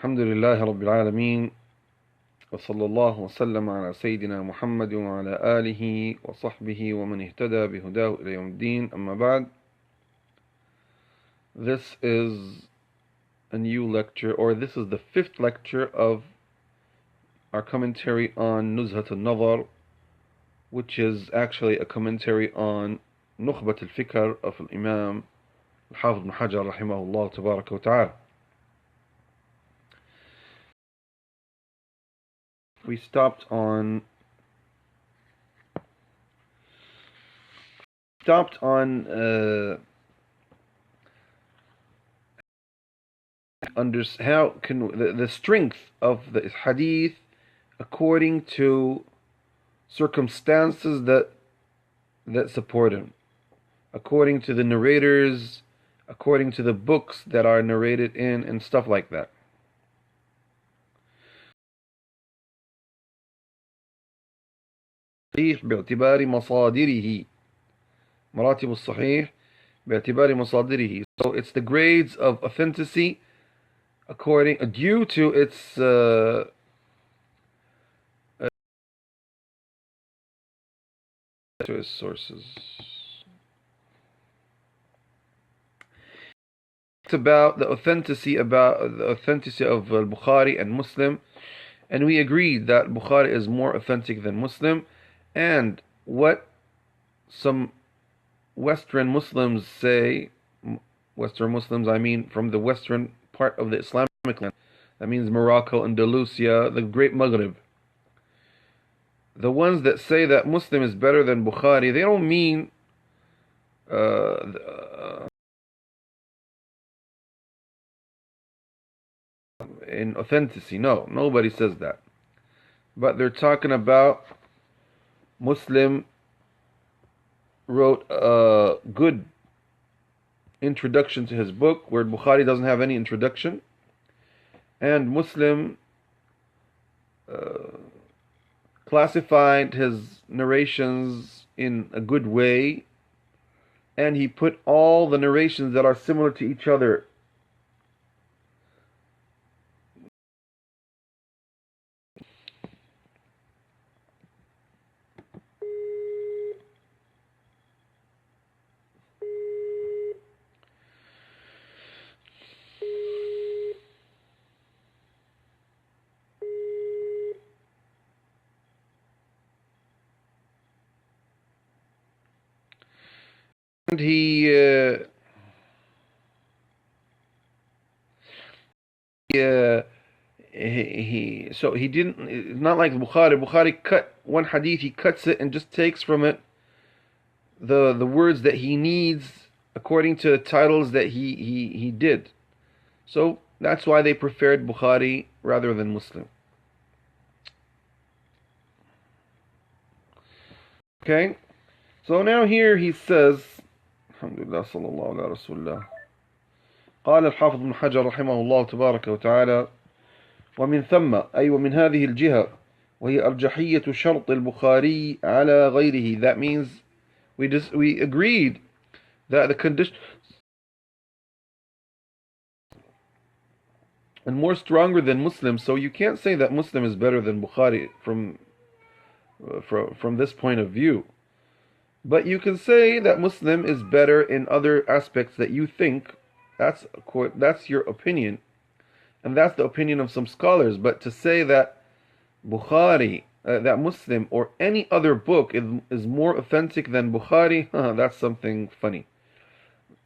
الحمد لله رب العالمين وصلى الله وسلم على سيدنا محمد وعلى آله وصحبه ومن اهتدى بهداه إلى يوم الدين. أما بعد, this is a new lecture, or this is the fifth lecture of our commentary on Nuzhat Al-Nadhar, which is actually a commentary on Nukhbat al-Fikr of Imam Al-Hafidh Ibn Hajar rahimahullah tabaraka wa ta'ala. We stopped on how can the strength of the hadith according to circumstances that support him, according to the narrators, according to the books that are narrated in, and stuff like that. باعتبار مصادره مراتب الصحيح باعتبار مصادره. So it's the grades of authenticity due to its sources. It's about the authenticity of Bukhari and Muslim, and we agreed that Bukhari is more authentic than Muslim. And what some Western Muslims say, Western Muslims, I mean from the western part of the Islamic land, that means Morocco, Andalusia, the Great Maghrib. The ones that say that Muslim is better than Bukhari, they don't mean in authenticity. No, nobody says that. But they're talking about Muslim wrote a good introduction to his book, where Bukhari doesn't have any introduction, and Muslim classified his narrations in a good way, and he put all the narrations that are similar to each other and he didn't. It's not like Bukhari cut one hadith, he cuts it and just takes from it the words that he needs according to the titles that he did. So that's why they preferred Bukhari rather than Muslim. Okay, so now here he says, Alhamdulillah, sallallahu ala rasulullah. قال الحافظ ابن حجر رحمه الله تبارك وتعالى: ومن ثم أي ومن هذه الجهة وهي أرجحية شرط البخاري على غيره. That means we agreed that the condition and more stronger than Muslim, so you can't say that Muslim is better than Bukhari from this point of view. But you can say that Muslim is better in other aspects that you think. That's your opinion, and that's the opinion of some scholars. But to say that Bukhari, that Muslim or any other book is more authentic than Bukhari, that's something funny.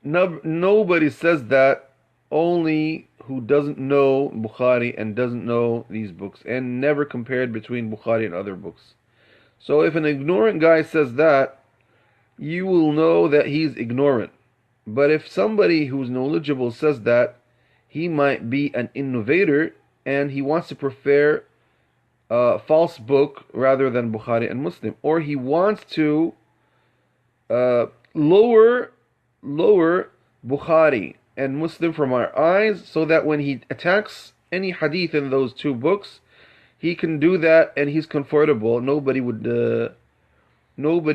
Nobody says that, only who doesn't know Bukhari and doesn't know these books and never compared between Bukhari and other books. So if an ignorant guy says that, you will know that he's ignorant. But if somebody who's knowledgeable says that, he might be an innovator and he wants to prefer a false book rather than Bukhari and Muslim, or he wants to lower Bukhari and Muslim from our eyes, so that when he attacks any hadith in those two books, he can do that and he's comfortable. Nobody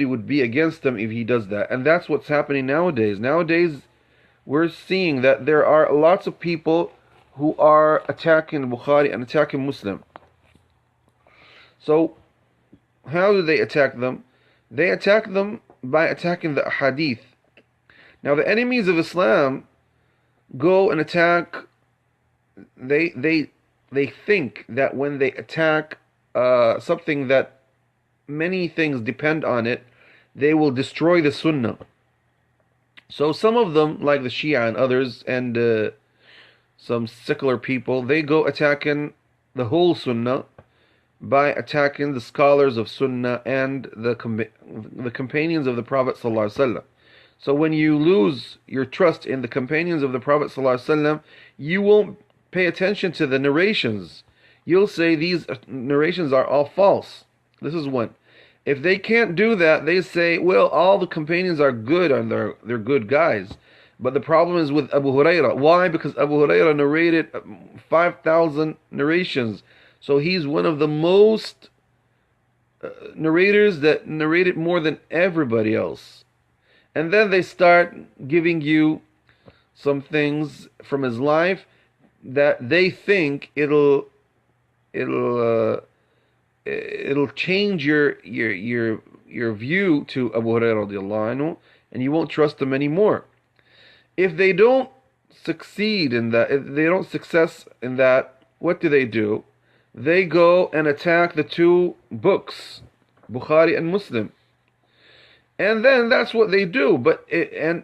would be against him if he does that. And that's what's happening nowadays. Nowadays, we're seeing that there are lots of people who are attacking Bukhari and attacking Muslim. So, how do they attack them? They attack them by attacking the hadith. Now, the enemies of Islam go and attack. They think that when they attack something that many things depend on it, they will destroy the Sunnah. So some of them, like the Shia and others, and some secular people, they go attacking the whole Sunnah by attacking the scholars of Sunnah and the companions of the Prophet ﷺ. So when you lose your trust in the companions of the Prophet ﷺ, you won't pay attention to the narrations. You'll say these narrations are all false. This is one. If they can't do that, they say, well, all the companions are good and they're good guys. But the problem is with Abu Hurairah. Why? Because Abu Hurairah narrated 5,000 narrations. So he's one of the most narrators that narrated more than everybody else. And then they start giving you some things from his life that they think it'll change your view to Abu Hurairah radiallahu anhu, and you won't trust them anymore. If they don't succeed in that, if they don't success in that, what do? They go and attack the two books, Bukhari and Muslim, and then that's what they do. But and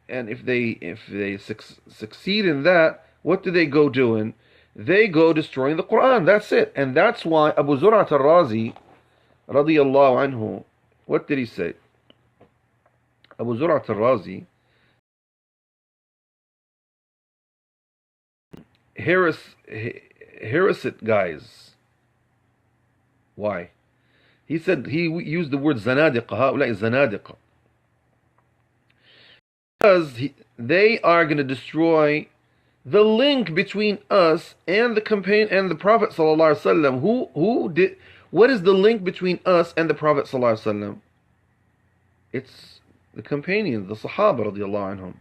if they succeed in that, what do they go doing? They go destroying the Quran. That's it. And that's why Abu Zur'at al-Razi radiyallahu anhu, what did he say? Abu Zur'at al-Razi, heretic guys. Why? He said, he used the word zanadiqa, هؤلاء zanadiqa. Because they are going to destroy the link between us and the companion and the Prophet sallallahu alaihi wasallam. What is the link between us and the Prophet sallallahu alaihi wasallam? It's the companions, the Sahaba radiallahu anhum.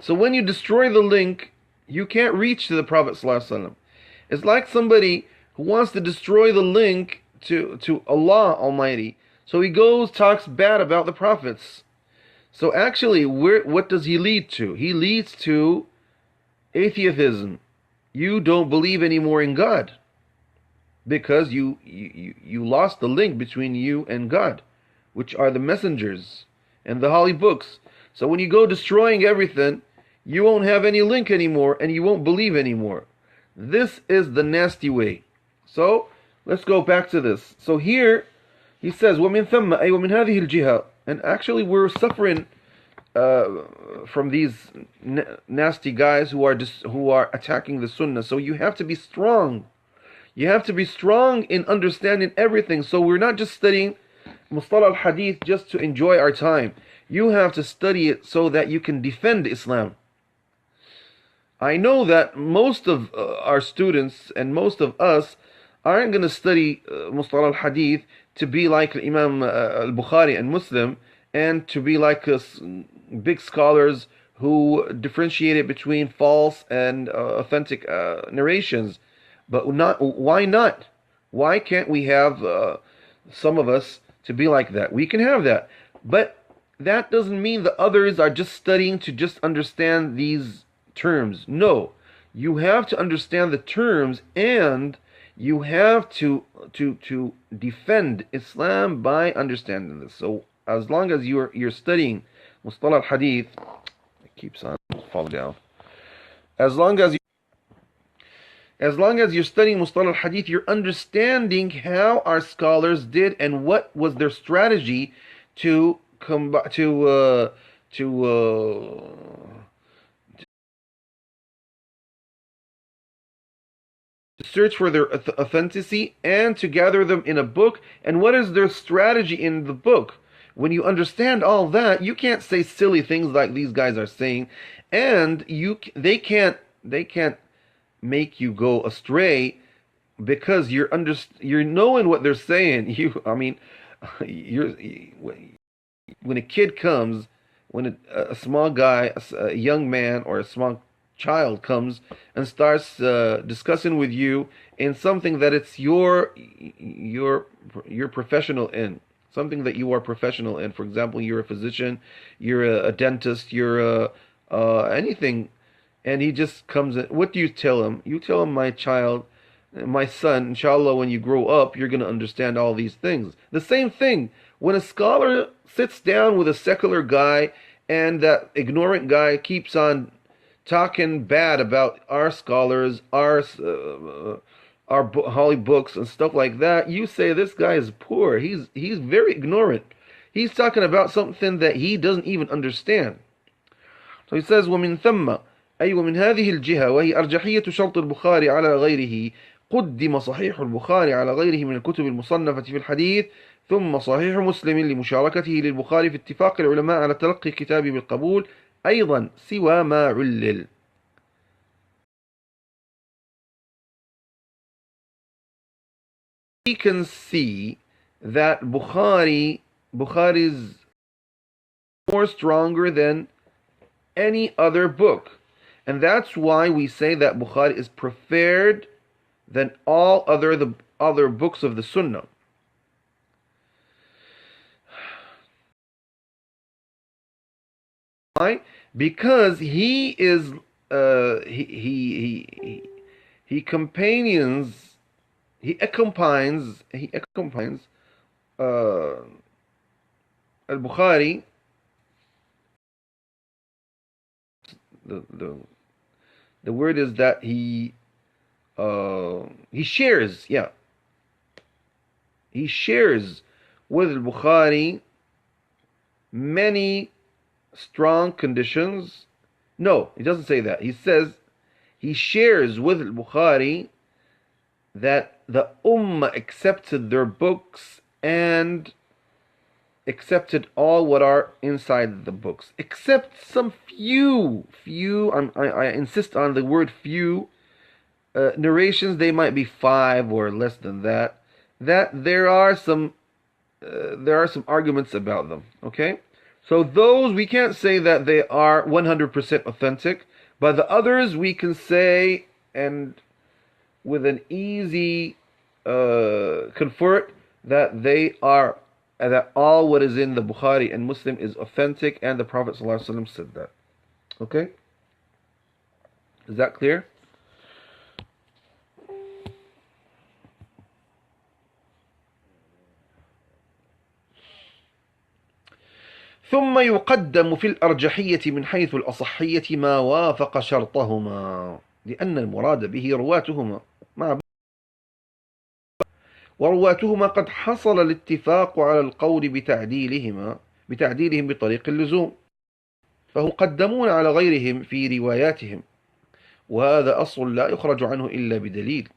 So when you destroy the link, you can't reach to the Prophet sallallahu alaihi wasallam. It's like somebody who wants to destroy the link to Allah Almighty. So he goes, talks bad about the prophets. So actually, what does he lead to? He leads to atheism. You don't believe anymore in God because you lost the link between you and God, which are the messengers and the holy books. So when you go destroying everything, you won't have any link anymore and you won't believe anymore. This is the nasty way. So let's go back to this. So here he says, وَمِن ثَمَّ أي وَمِنْ هَذِهِ الْجِهَةِ, and actually we're suffering from these nasty guys who are attacking the Sunnah. So you have to be strong. You have to be strong in understanding everything. So we're not just studying Mustalah al-Hadith just to enjoy our time. You have to study it so that you can defend Islam. I know that most of our students and most of us aren't going to study Mustalah al-Hadith to be like Imam al-Bukhari and Muslim, and to be like big scholars who differentiated between false and authentic narrations. But why not? Why can't we have some of us to be like that? We can have that. But that doesn't mean the others are just studying to just understand these terms. No. You have to understand the terms, and you have to defend Islam by understanding this. So as long as you're studying Mustalah al-Hadith, it keeps on falling down. As long as you're studying Mustalah al-Hadith, you're understanding how our scholars did and what was their strategy to search for their authenticity and to gather them in a book, and what is their strategy in the book. When you understand all that, you can't say silly things like these guys are saying, and they can't make you go astray because you're knowing what they're saying. When a kid comes, when a small guy, a young man or a small child comes and starts discussing with you in something that it's you're professional in, something that you are professional in. For example, you're a physician, you're a dentist, you're anything, and he just comes in. What do you tell him? You tell him, my child, my son, inshallah, when you grow up, you're going to understand all these things. The same thing when a scholar sits down with a secular guy and that ignorant guy keeps on talking bad about our scholars, our holy books and stuff like that, you say this guy is poor. He's very ignorant. He's talking about something that he doesn't even understand. So he says, ومن ثم أي ومن هذه الجهة وهي أرجحية شرط البخاري على غيره قدم صحيح البخاري على غيره من الكتب المصنفة في الحديث ثم صحيح مسلم لمشاركته للبخاري في اتفاق العلماء على تلقي كتابه بالقبول أيضا سوى ما علل. We can see that Bukhari's more stronger than any other book. And that's why we say that Bukhari is preferred than all the other books of the Sunnah. Why? Because he is he accompanies Al-Bukhari. The word is that he shares, yeah. He shares with Al-Bukhari many strong conditions. No, he doesn't say that. He says he shares with Al-Bukhari that the Ummah accepted their books and accepted all what are inside the books, except some few, I insist on the word few, narrations. They might be 5 or less than that, that there are some arguments about them, okay? So those, we can't say that they are 100% authentic, but the others we can say, and with an easy comfort, that they are, that all what is in the Bukhari and Muslim is authentic, and the Prophet ﷺ said that. Okay? Is that clear? ثم يقدم في الأرجحية من حيث الأصحية ما وافق شرطهما لأن المراد به رواتهما ورواتهما قد حصل الاتفاق على القول بتعديلهم بطريق اللزوم، فهم مقدمون على غيرهم في رواياتهم، وهذا أصل لا يخرج عنه إلا بدليل.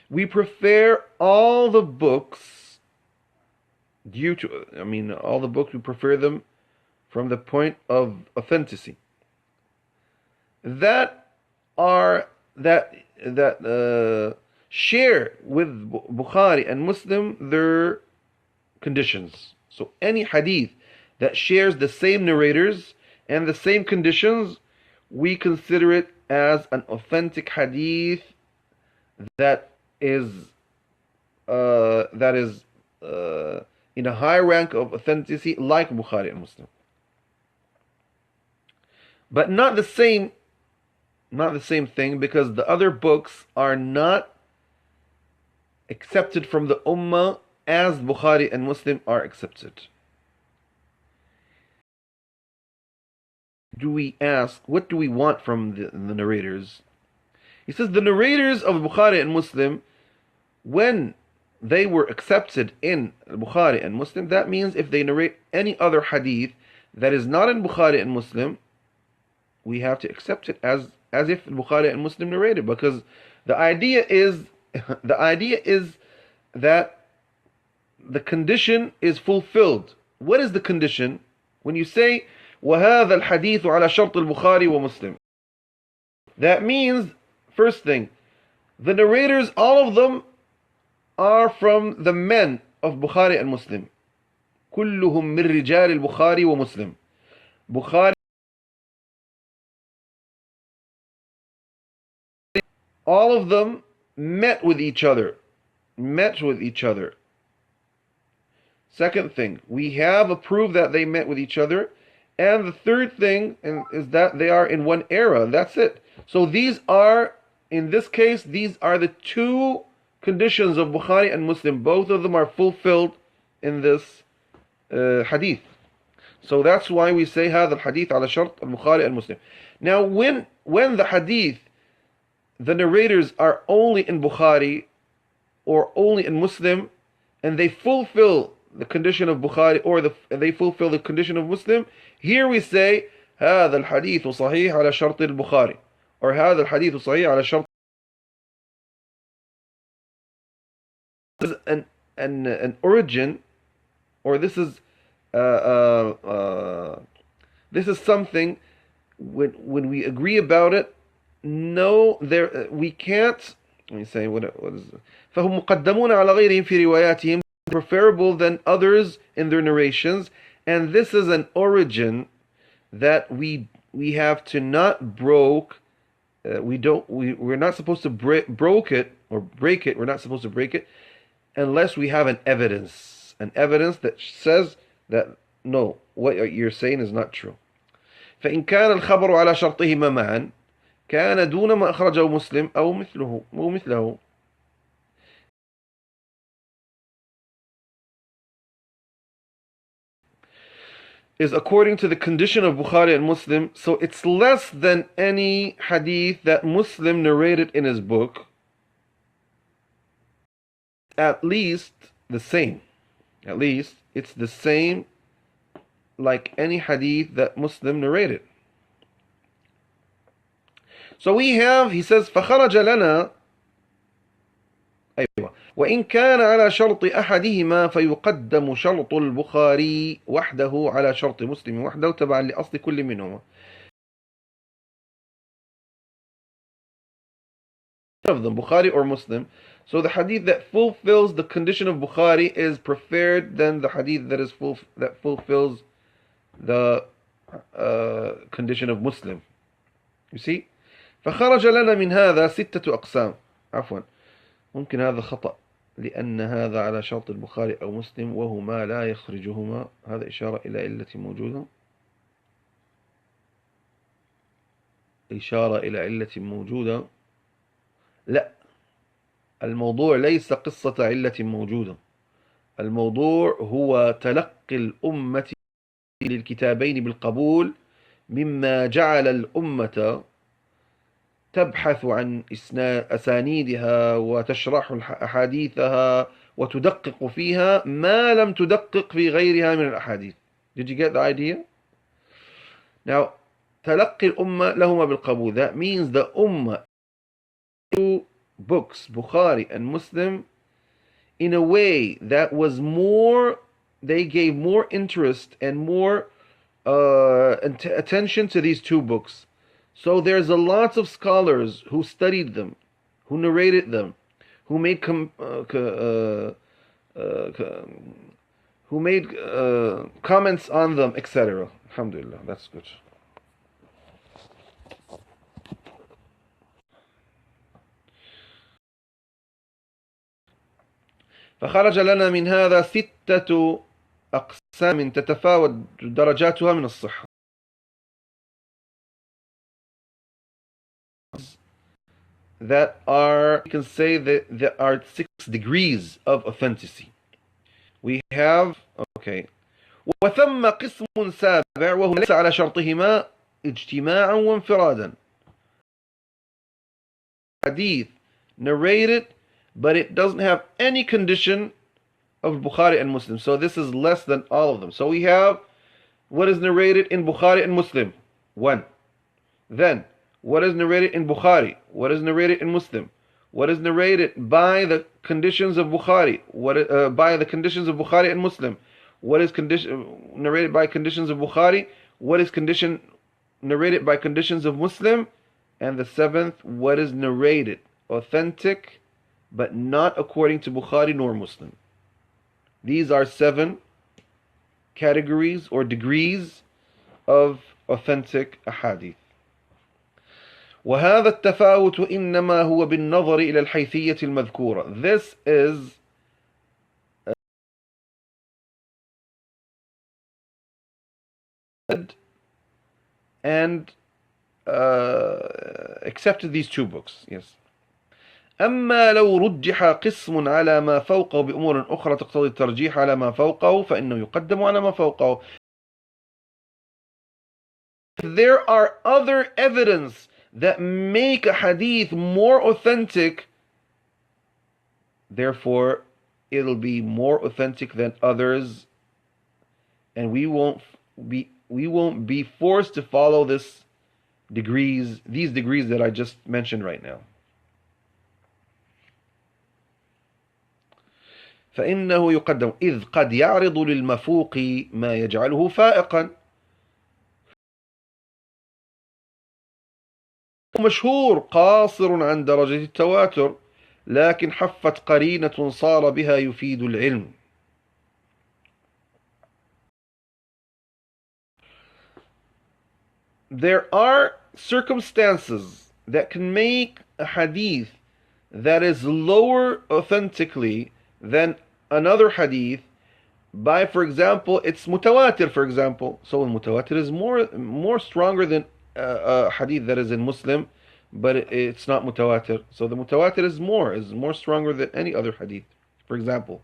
We prefer all the books all the books, we prefer them from the point of authenticity that share with Bukhari and Muslim their conditions. So any hadith that shares the same narrators and the same conditions, we consider it as an authentic hadith that is in a high rank of authenticity, like Bukhari and Muslim, but not the same thing, because the other books are not accepted from the Ummah as Bukhari and Muslim are accepted. Do we ask, what do we want from the narrators? He says the narrators of Bukhari and Muslim, when they were accepted in Bukhari and Muslim, that means if they narrate any other hadith that is not in Bukhari and Muslim, we have to accept it as if Bukhari and Muslim narrated, because the idea is that the condition is fulfilled. What is the condition? When you say وَهَذَا الْحَدِيثُ عَلَى شَرْطِ الْبُخَارِ وَمُسْلِمٍ, that means, first thing, the narrators, all of them, are from the men of Bukhari and Muslim. كلهم من رجال البخاري ومسلم. Bukhari all of them met with each other. Met with each other. Second thing, we have a proof that they met with each other. And the third thing is that they are in one era. That's it. So these are, in this case, these are the two conditions of Bukhari and Muslim. Both of them are fulfilled in this hadith. So that's why we say هذا الحديث على شرط البخاري and Muslim. Now when the hadith, the narrators are only in Bukhari or only in Muslim, and they fulfill the condition of Bukhari or they fulfill the condition of Muslim, here we say هذا الحديث صحيح على شرط البخاري, or هذا الحديث صحيح على شرط. An origin, or this is something when we agree about it. No, there we can't. Let me say what is. فهم مقدمون على غيرهم في رواياتهم, preferable than others in their narrations, and this is an origin that we have to not we're not supposed to break it. We're not supposed to break it unless we have an evidence that says that no, what you're saying is not true. فإن كان الخبر على شرطهما معا كان دون ما أخرجه مسلم أو مثله. Is according to the condition of Bukhari and Muslim, so it's less than any hadith that Muslim narrated in his book. At least the same. At least it's the same like any hadith that Muslim narrated. So we have, he says, فخرج لنا أيوة وإن كان على شرط أحدهما فيقدم شرط البخاري وحده على شرط مسلم وحده تبعا لأصل كل منهما. Of them, Bukhari or Muslim. So the hadith that fulfills the condition of Bukhari is preferred than the hadith that fulfills the condition of Muslim. You see? فخرج لنا من هذا ستة أقسام. عفوا ممكن هذا خطأ لأن هذا على شرط البخاري أو مسلم وهما لا يخرجهما. هذا إشارة إلى علة موجودة. إشارة إلى علة موجودة. لا، الموضوع ليس قصة علة موجودة. الموضوع هو تلقي الأمة للكتابين بالقبول مما جعل الأمة تبحث عن أسانيدها وتشرح أحاديثها وتدقق فيها ما لم تدقق في غيرها من الأحاديث. Did you get the idea? Now, تلقي الأمة لهما بالقبول. That means the Ummah, two books, Bukhari and Muslim, in a way that was more, they gave more interest and more attention to these two books. So there's a lot of scholars who studied them, who narrated them, who made comments on them, etc. Alhamdulillah, that's good. فخرج لنا من هذا ستة أقسام تتفاوت درجاتها من الصحة. That are, you can say that there are 6 degrees of authenticity. We have, okay. وثم قسم سابع وهو ليس على شرطهما اجتماعا وانفرادا. Hadith narrated, but it doesn't have any condition of Bukhari and Muslim. So this is less than all of them. So we have what is narrated in Bukhari and Muslim, 1. Then what is narrated in Bukhari, what is narrated in Muslim, what is narrated by the conditions of Bukhari, by the conditions of Bukhari and Muslim, what is narrated by conditions of Bukhari, what is narrated by conditions of Muslim, and the 7th, what is narrated authentic but not according to Bukhari nor Muslim. These are 7 categories or degrees of authentic ahadith. وهذا التفاوت إنما هو بالنظر إلى الحيثية المذكورة. This is and accepted these two books. Yes. أما لو رجح قسم على ما فوقه بأمور أخرى تقتضي الترجيح على ما فوقه فإنه يقدم على ما فوقه. There are other evidence that make a hadith more authentic, therefore it'll be more authentic than others, and we won't be forced to follow these degrees that I just mentioned right now. فإنه يقدم إذ قد يعرض للمفوق ما يجعله فائقا. مشهور قاصر عن درجة التواتر لكن حفت قرينة صار بها يفيد العلم. There are circumstances that can make a hadith that is lower authentically than another hadith by, for example, it's mutawatir, for example. So mutawatir is more stronger than a hadith that is in Muslim, but it's not mutawatir. So the mutawatir is more stronger than any other hadith, for example.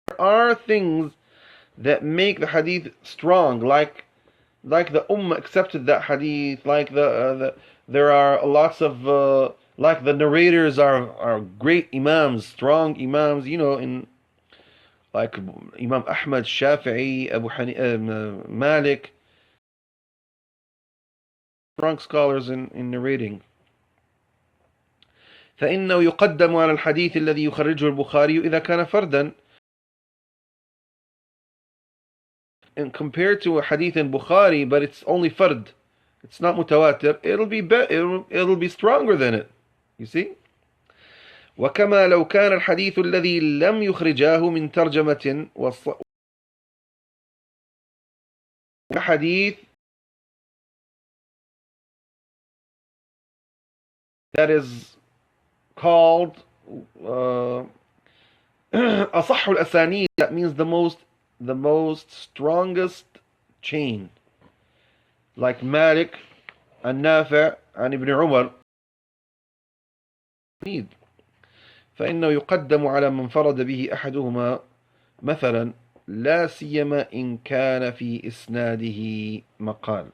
There are things that make the hadith strong, like the ummah accepted that hadith, like there are lots of like the narrators are great imams, strong imams, in like Imam Ahmad, Shafi'i, Malik, strong scholars in narrating. فإنه يقدم على الحديث الذي يخرجه البخاري إذا كان فردا. And compared to a hadith in Bukhari, but it's only fard, it's not mutawatir, it'll be stronger than it. You see? وكما لو كان الحديث الذي لم يخرجاه من ترجمة حديث that is called أصح الأسانيد, that means the most strongest chain, like Malik and Nafi' and Ibn Umar. فإنه يقدم على من فرد به أحدهما مثلا لا سيما إن كان في إسناده مقال.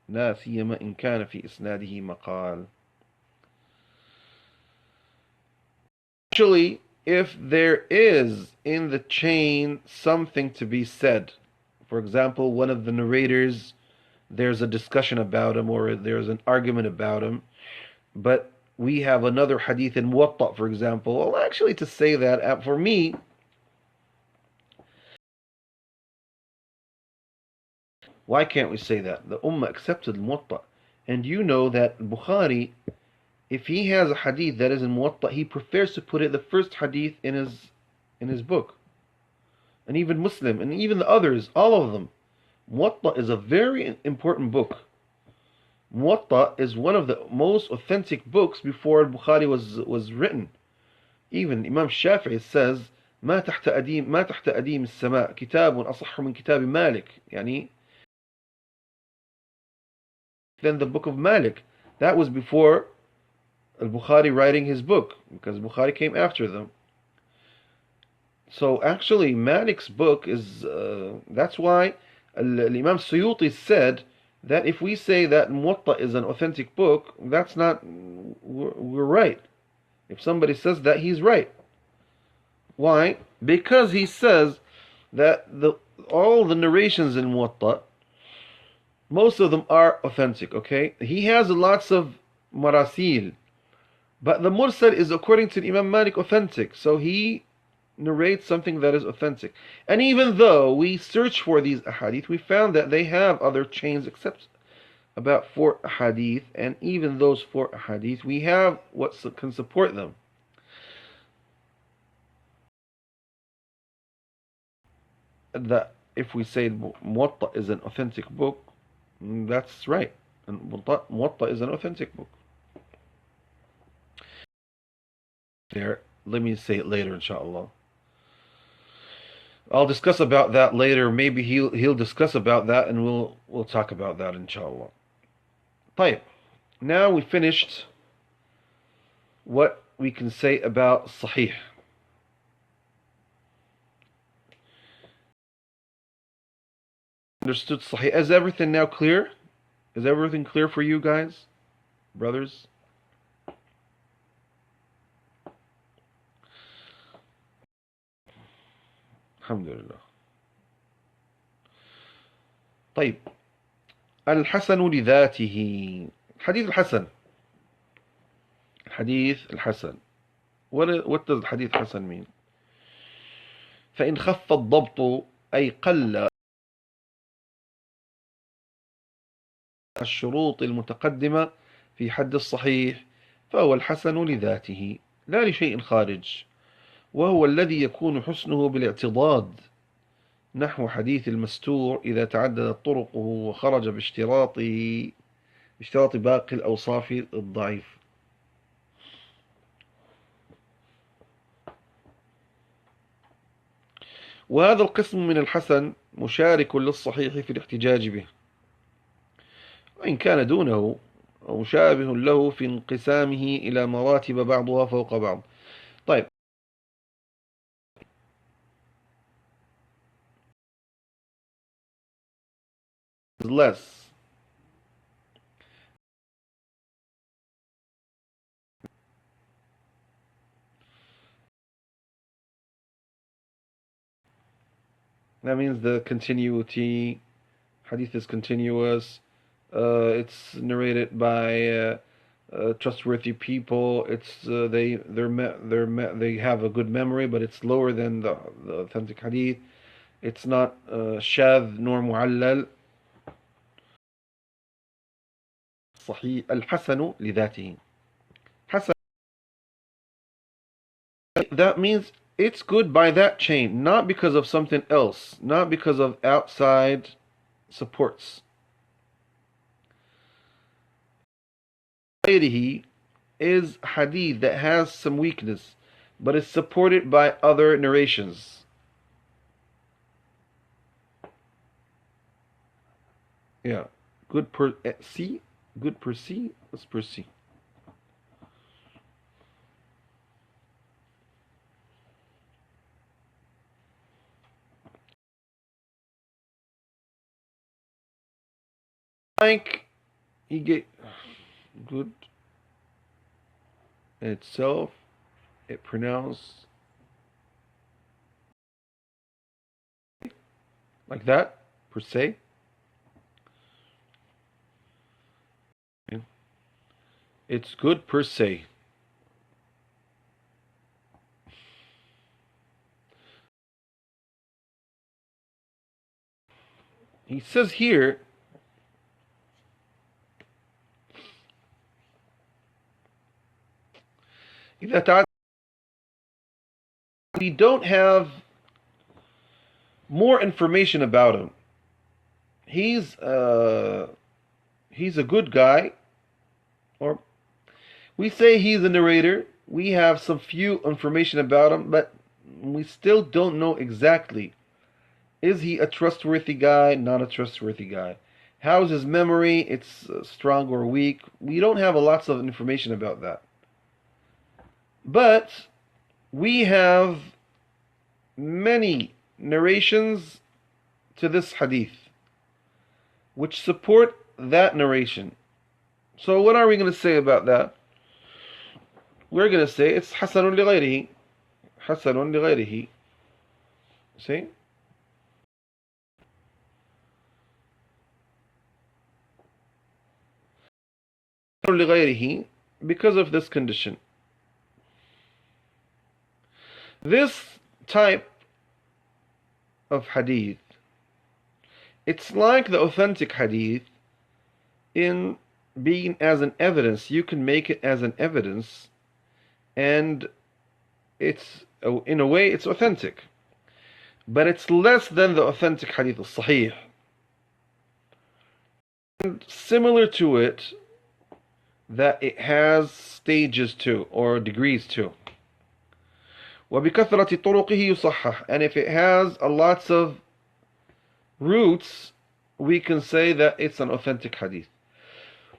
لا سيما إن كان في إسناده مقال. Actually, if there is in the chain something to be said, for example, one of the narrators, there's a discussion about him or there's an argument about him, but we have another hadith in Muwatta, for example. Well, actually, to say that, for me, why can't we say that? The Ummah accepted Muwatta. And you know that Bukhari, if he has a hadith that is in Muwatta, he prefers to put it the first hadith in his book. And even Muslim, and even the others, all of them. Muwatta is a very important book. Muwatta is one of the most authentic books before Bukhari was written. Even Imam Shafi'i says, ما تحت أديم السماء كتاب أصح من كتاب مالك. يعني then the book of Malik. That was before Al-Bukhari writing his book, because Bukhari came after them. So actually Malik's book is, that's why Imam Suyuti said that if we say that Muwatta is an authentic book, that's not, we're right. If somebody says that, he's right. Why? Because he says that all the narrations in Muwatta, most of them are authentic, okay? He has lots of marasil, but the mursal is, according to Imam Malik, authentic. So he narrates something that is authentic. And even though we search for these ahadith, we found that they have other chains except about 4 ahadith, and even those 4 ahadith, we have what can support them. that if we say Muwatta is an authentic book, that's right. And Muwatta is an authentic book. There, let me say it later, inshallah. I'll discuss about that later. Maybe he'll discuss about that, and we'll talk about that, inshallah. طيب. Now we finished what we can say about Sahih. Understood Sahih. Is everything now clear? Is everything clear for you guys? Brothers? Alhamdulillah. طيب. الحسن لذاته. حديث الحسن. حديث الحسن. What does حديث الحسن mean? فإن خف الضبط أي قل الشروط المتقدمة في حد الصحيح فهو الحسن لذاته لا لشيء خارج، وهو الذي يكون حسنه بالاعتضاد نحو حديث المستور إذا تعددت طرقه وخرج باشتراط باقي الأوصاف الضعيف. وهذا القسم من الحسن مشارك للصحيح في الاحتجاج به، وإن كان دونه مشابه له في انقسامه إلى مراتب بعضها فوق بعض. طيب، less. That means the continuity. Hadith is continuous. It's narrated by trustworthy people. It's they have a good memory, but it's lower than the authentic hadith. It's not shadh nor mu'allal. صحيح الحسن لذاته. حسن. That means it's good by that chain, not because of something else, not because of outside supports. غيره is hadith that has some weakness, but is supported by other narrations. Yeah, good per C, good per C. Let's per C. Like he get good in itself. It pronounced like that per se. It's good per se. He says here that we don't have more information about him. He's a good guy, or we say he's a narrator. We have some few information about him, but we still don't know exactly. Is he a trustworthy guy, not a trustworthy guy? How's his memory? It's strong or weak. We don't have lots of information about that. But we have many narrations to this hadith which support that narration. So what are we going to say about that? We're going to say it's حسن لغيره. حسن لغيره. See? لغيره because of this condition. This type of hadith, it's like the authentic hadith in being as an evidence. You can make it as an evidence, and it's in a way it's authentic. but it's less than the authentic hadith, al-sahih. And similar to it, that it has stages too, or degrees too. وبكثرة طرقه يصحح. And if it has a lots of roots, we can say that it's an authentic hadith.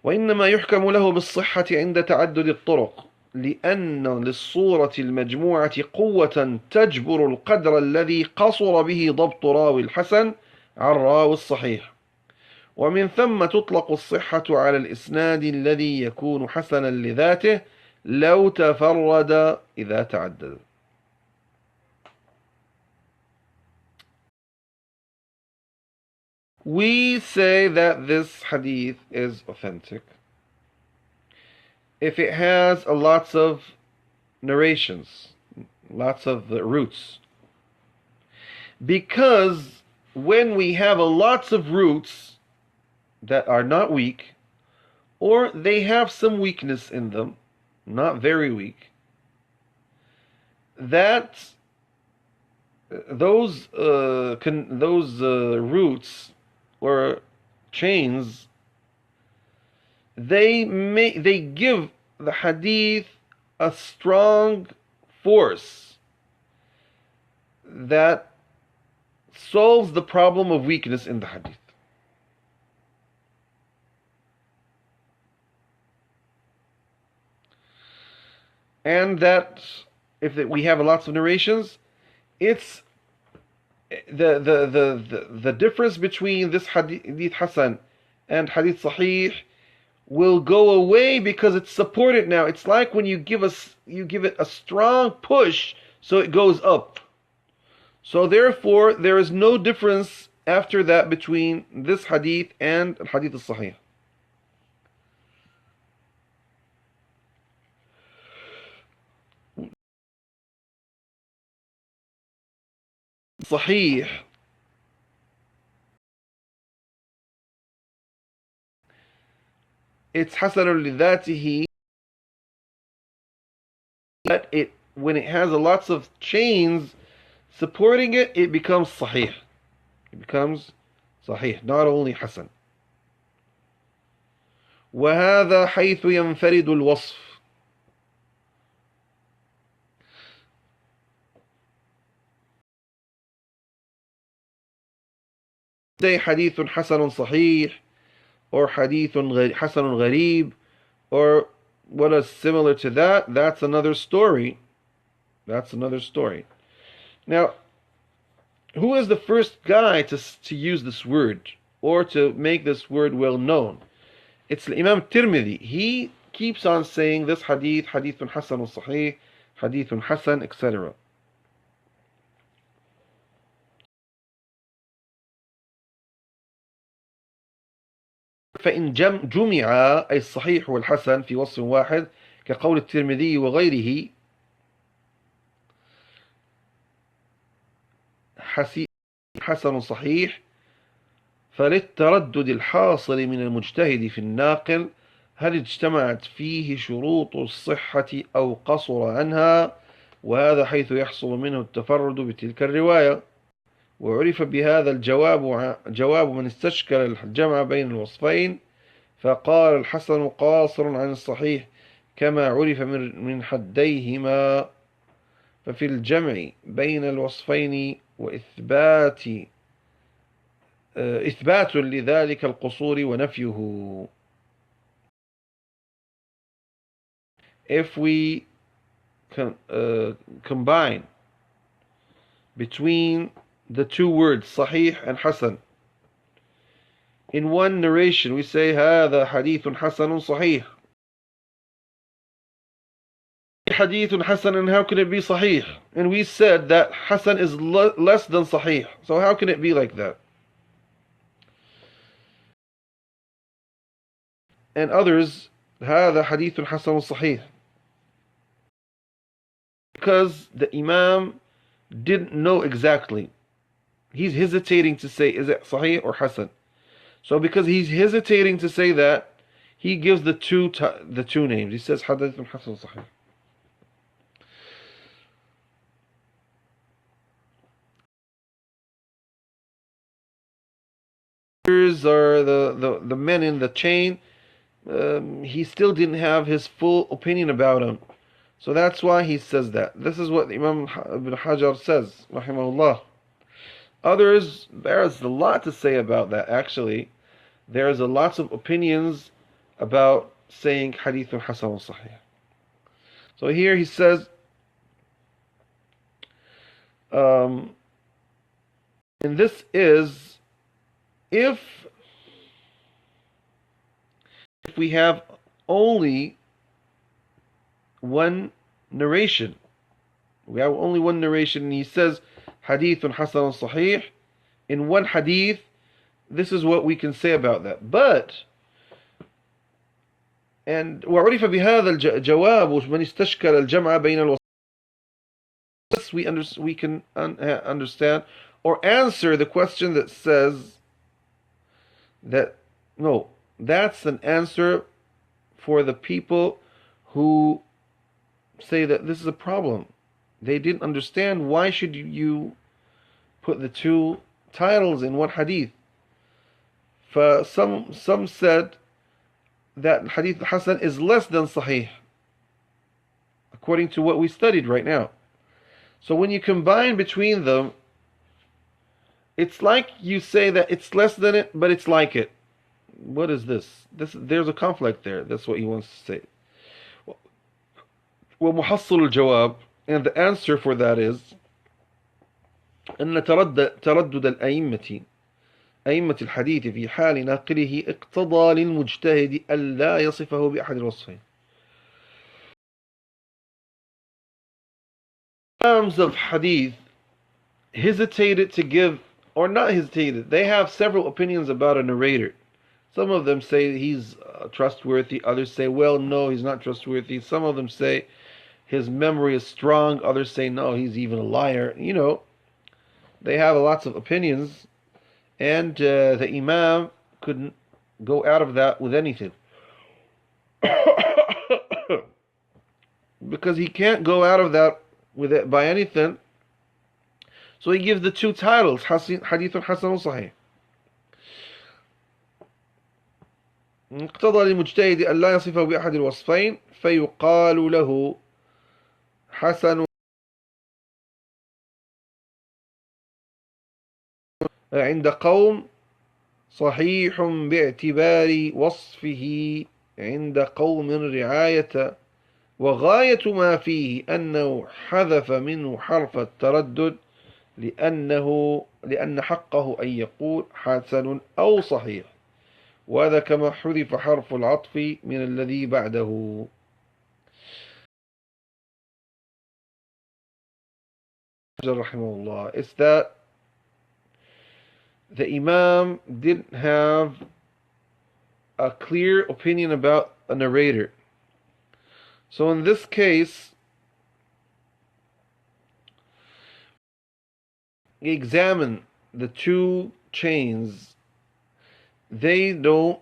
وإنما يحكم له بالصحة عند تعدد الطرق لأن للصورة المجموعة قوة تجبر القدر الذي قصر به ضبط راوي الحسن عن راوي الصحيح، ومن ثم تطلق الصحة على الإسناد الذي يكون حسنا لذاته لو تفرد إذا تعدد. We say that this hadith is authentic if it has a lots of narrations, lots of roots. Because when we have a lots of roots that are not weak, or they have some weakness in them, not very weak, that those roots or chains, they give the hadith a strong force that solves the problem of weakness in the hadith. And that if we have lots of narrations, it's the difference between this hadith Hasan and hadith Sahih will go away because it's supported now. It's like when you give it a strong push, so it goes up. So therefore, there is no difference after that between this hadith and hadith Sahih. Sahih it's hasanun lidhatihi, but when it has lots of chains supporting it, it becomes sahih. It becomes sahih, not only hasan. وهذا حيث ينفرد الوصف. Say حديث حسن صحيح, or حديث حسن غريب, or what is similar to that. That's another story. That's another story. Now, who is the first guy to use this word or to make this word well known? It's Imam Tirmidhi. He keeps on saying this hadith, hadithun hasanun sahih, hadithun hasan, etc. فإن جمع أي الصحيح والحسن في وصف واحد كقول الترمذي وغيره حسن صحيح، فللتردد الحاصل من المجتهد في الناقل هل اجتمعت فيه شروط الصحة أو قصر عنها، وهذا حيث يحصل منه التفرد بتلك الرواية. وعرف بهذا جواب من استشكل الجمع بين الوصفين فقال الحسن قاصر عن الصحيح كما عرف من حديهما، ففي الجمع بين الوصفين وإثبات لذلك القصور ونفيه. If we combine between the two words Sahih and Hasan, in one narration we say هذا حديث حسن صحيح. حديث حسن, and how can it be Sahih? And we said that Hasan is less than Sahih. So how can it be like that? And others هذا حديث حسن صحيح, because the Imam didn't know exactly. He's hesitating to say, is it Sahih or Hasan? So because he's hesitating to say that, he gives the two names. He says Hadith Hasan Sahih. or the men in the chain, he still didn't have his full opinion about him. So that's why he says that. This is what Imam Ibn Hajar says, rahimahullah. Others, there's a lot to say about that, actually. There's a lots of opinions about saying Hadithun Hasan Sahih. So here he says, and this is if we have only one narration. We have only one narration, and he says Hadithun Hasan Sahih. In one hadith, this is what we can say about that. But وعرف بهذا الجواب من استشكل الجمع بين الوصفين. We can understand or answer the question that says that no, that's an answer for the people who say that this is a problem. They didn't understand why should you put the two titles in one hadith. Some said that Hadith Hasan is less than Sahih, according to what we studied right now. So when you combine between them, it's like you say that it's less than it, but it's like it. What is this? There's a conflict there. That's what he wants to say. ومحصل الجواب, and the answer for that is أن تردد الأئمة الحديث في حال ناقله اقتضى للمجتهد ألا يصفه بأحد الوصفين. Imams of hadith hesitated to give, or not hesitated, they have several opinions about a narrator. Some of them say he's trustworthy, others say, well, no, he's not trustworthy. Some of them say his memory is strong, others say, no, he's even a liar. You know, they have lots of opinions, and the Imam couldn't go out of that with anything. Because he can't go out of that with it by anything. So he gives the two titles, Hadithun Hasan Sahih. اقتضى للمجتهد أن لا يصفه بأحد الوصفين فيقال له حسن عند قوم صحيح باعتبار وصفه عند قوم رعاية وغاية ما فيه أنه حذف منه حرف التردد لأن حقه أن يقول حسن أو صحيح، وهذا كما حذف حرف العطف من الذي بعده. It's that the Imam didn't have a clear opinion about a narrator. So in this case, examine the two chains. They don't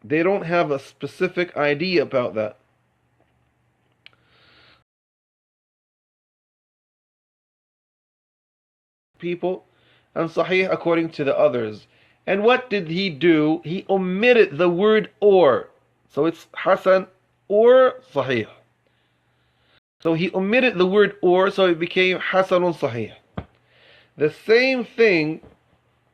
have a specific idea about that. People and Sahih according to the others. And what did he do? He omitted the word or. So it's Hasan or Sahih. So he omitted the word or, so it became Hasanun Sahih. The same thing,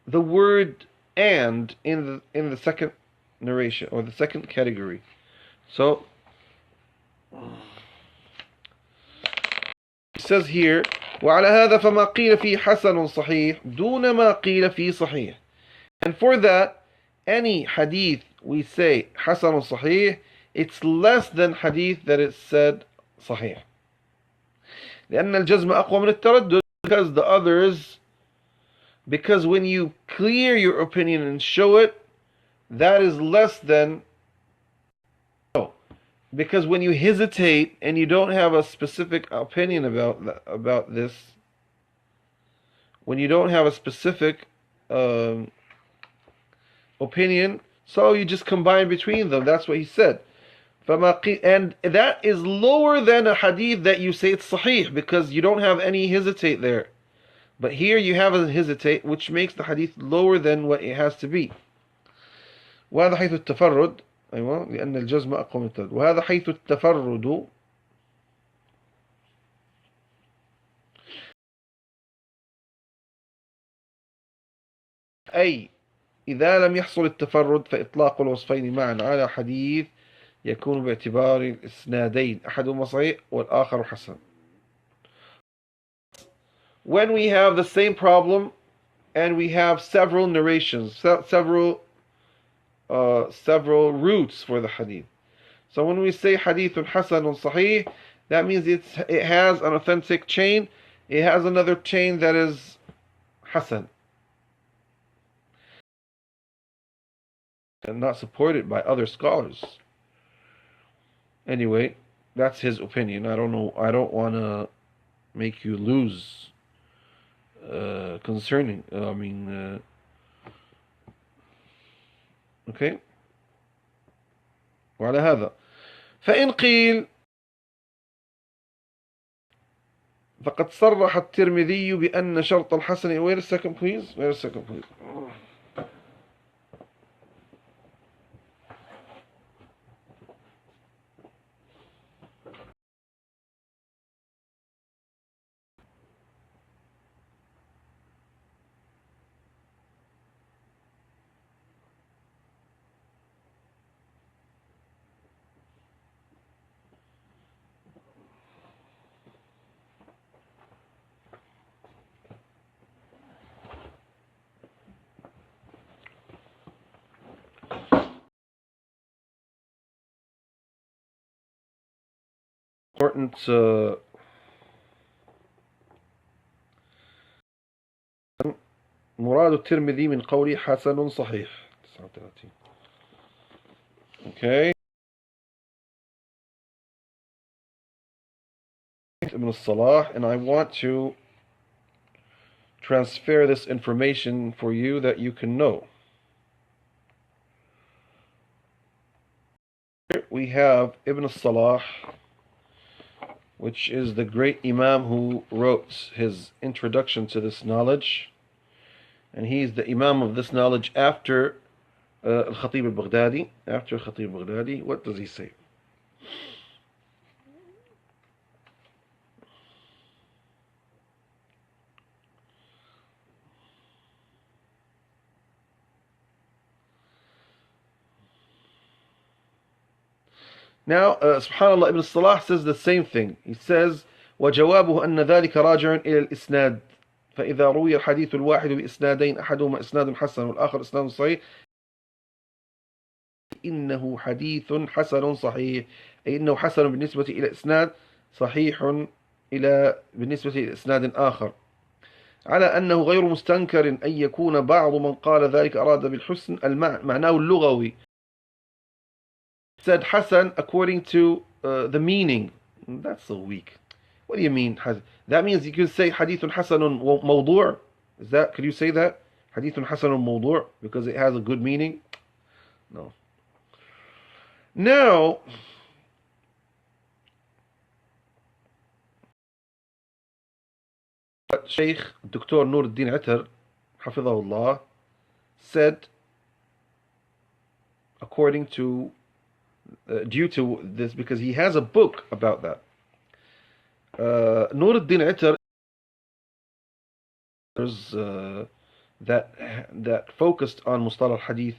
the word and in the second narration or the second category. So it says here, وعلى هذا فما قيل في حسن صحيح دون ما قيل في صحيح. And for that, any hadith we say حسن صحيح, it's less than hadith that it said صحيح. لأن الجزم أقوى من التردد, because the others, because when you clear your opinion and show it, that is less than, no, because when you hesitate and you don't have a specific opinion about this, when you don't have a specific opinion, so you just combine between them. That's what he said. And that is lower than a hadith that you say it's sahih, because you don't have any hesitate there. But here you have a hesitate, which makes the hadith lower than what it has to be. وهذا حيث التفرد أيوة لأن الجزم أقوى من التردد وهذا حيث التفرد أي إذا لم يحصل التفرد فإطلاق الوصفين معا على حديث يكون باعتبار الإسنادين أحدهما صحيح والآخر حسن. When we have the same problem and we have several narrations, several routes for the hadith. So when we say hadithun hasanun sahih, that means it has an authentic chain. It has another chain that is hasan and not supported by other scholars. Anyway, that's his opinion. I don't know. I don't want to make you lose concerning. Okay. وعلى هذا فإن قيل فقد صرح الترمذي بأن شرط الحسن. Wait a second please. Important مراد الترمذي من قوله حسن صحيح 39. Okay. Ibn al-Salah, and I want to transfer this information for you that you can know. Here we have Ibn al-Salah, which is the great Imam who wrote his introduction to this knowledge, and he's the Imam of this knowledge after Al-Khatib al-Baghdadi. After Khatib al-Baghdadi, what does he say? Now, subhanallah, Ibn Salah says the same thing. He says, وجوابه أن ذلك راجع إلى الإسناد فإذا روي الحديث الواحد بإسنادين أحدهما إسناد حسن والآخر إسناد صحيح إنه حديث حسن صحيح أي إنه حسن بالنسبة إلى إسناد صحيح بالنسبة إلى إسناد آخر على أنه غير مستنكر أن يكون بعض من قال ذلك أراد بالحسن معناه اللغوي. Said Hassan according to the meaning. That's so weak. What do you mean? That means you could say Hadithun Hasanun Mawdu'. Could you say that? Hadithun Hasanun Mawdu' because it has a good meaning? No. Now, Shaykh Dr. Nur al-Din Attar, Hafidhahullah, said according to due to this, because he has a book about that. Nur al-Din Attar that focused on Mustalah al-Hadith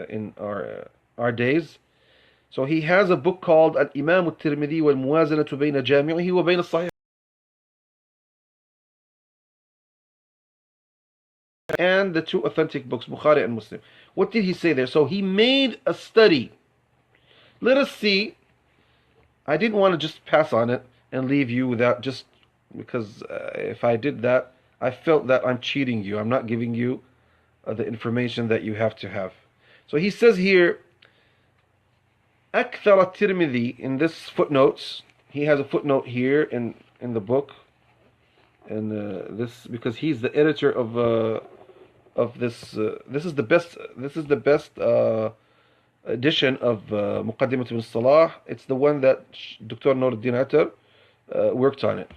in our days. So he has a book called Al-Imam al-Tirmidhi wal-Muwazanatu bayna jami'ihi wa bayna as-sahih, and the two authentic books, Bukhari and Muslim. What did he say there? So he made a study. Let us see. I didn't want to just pass on it and leave you without, just because if I did that, I felt that I'm cheating you. I'm not giving you the information that you have to have. So he says here, أكثر الترمذي, in this footnotes, he has a footnote here in the book, and this because he's the editor of this. This is the best. This is the best edition of Muqaddimat ibn Salah. It's the one that Dr. Nur al-Din Attar worked on it.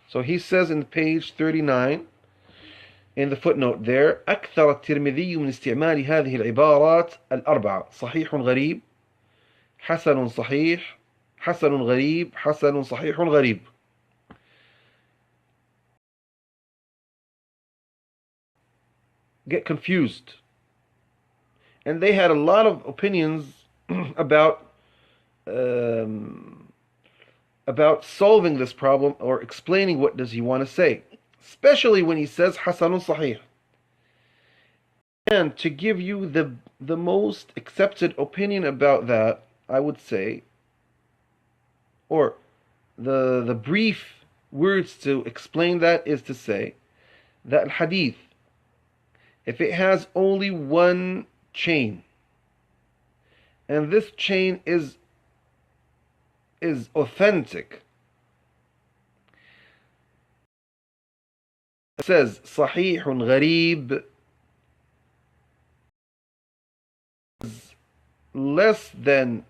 So he says in page 39, in the footnote there أكثر الترمذي من استعمال هذه العبارات الأربعة صحيح غريب حسن صحيح حسن غريب حسن صحيح غريب. Get confused. And they had a lot of opinions about about solving this problem or explaining what does he want to say, especially when he says Hasanun Sahih. And to give you the most accepted opinion about that, I would say, or the brief words to explain that is to say that hadith, if it has only one chain, and this chain is authentic, it says صحيح غريب is less than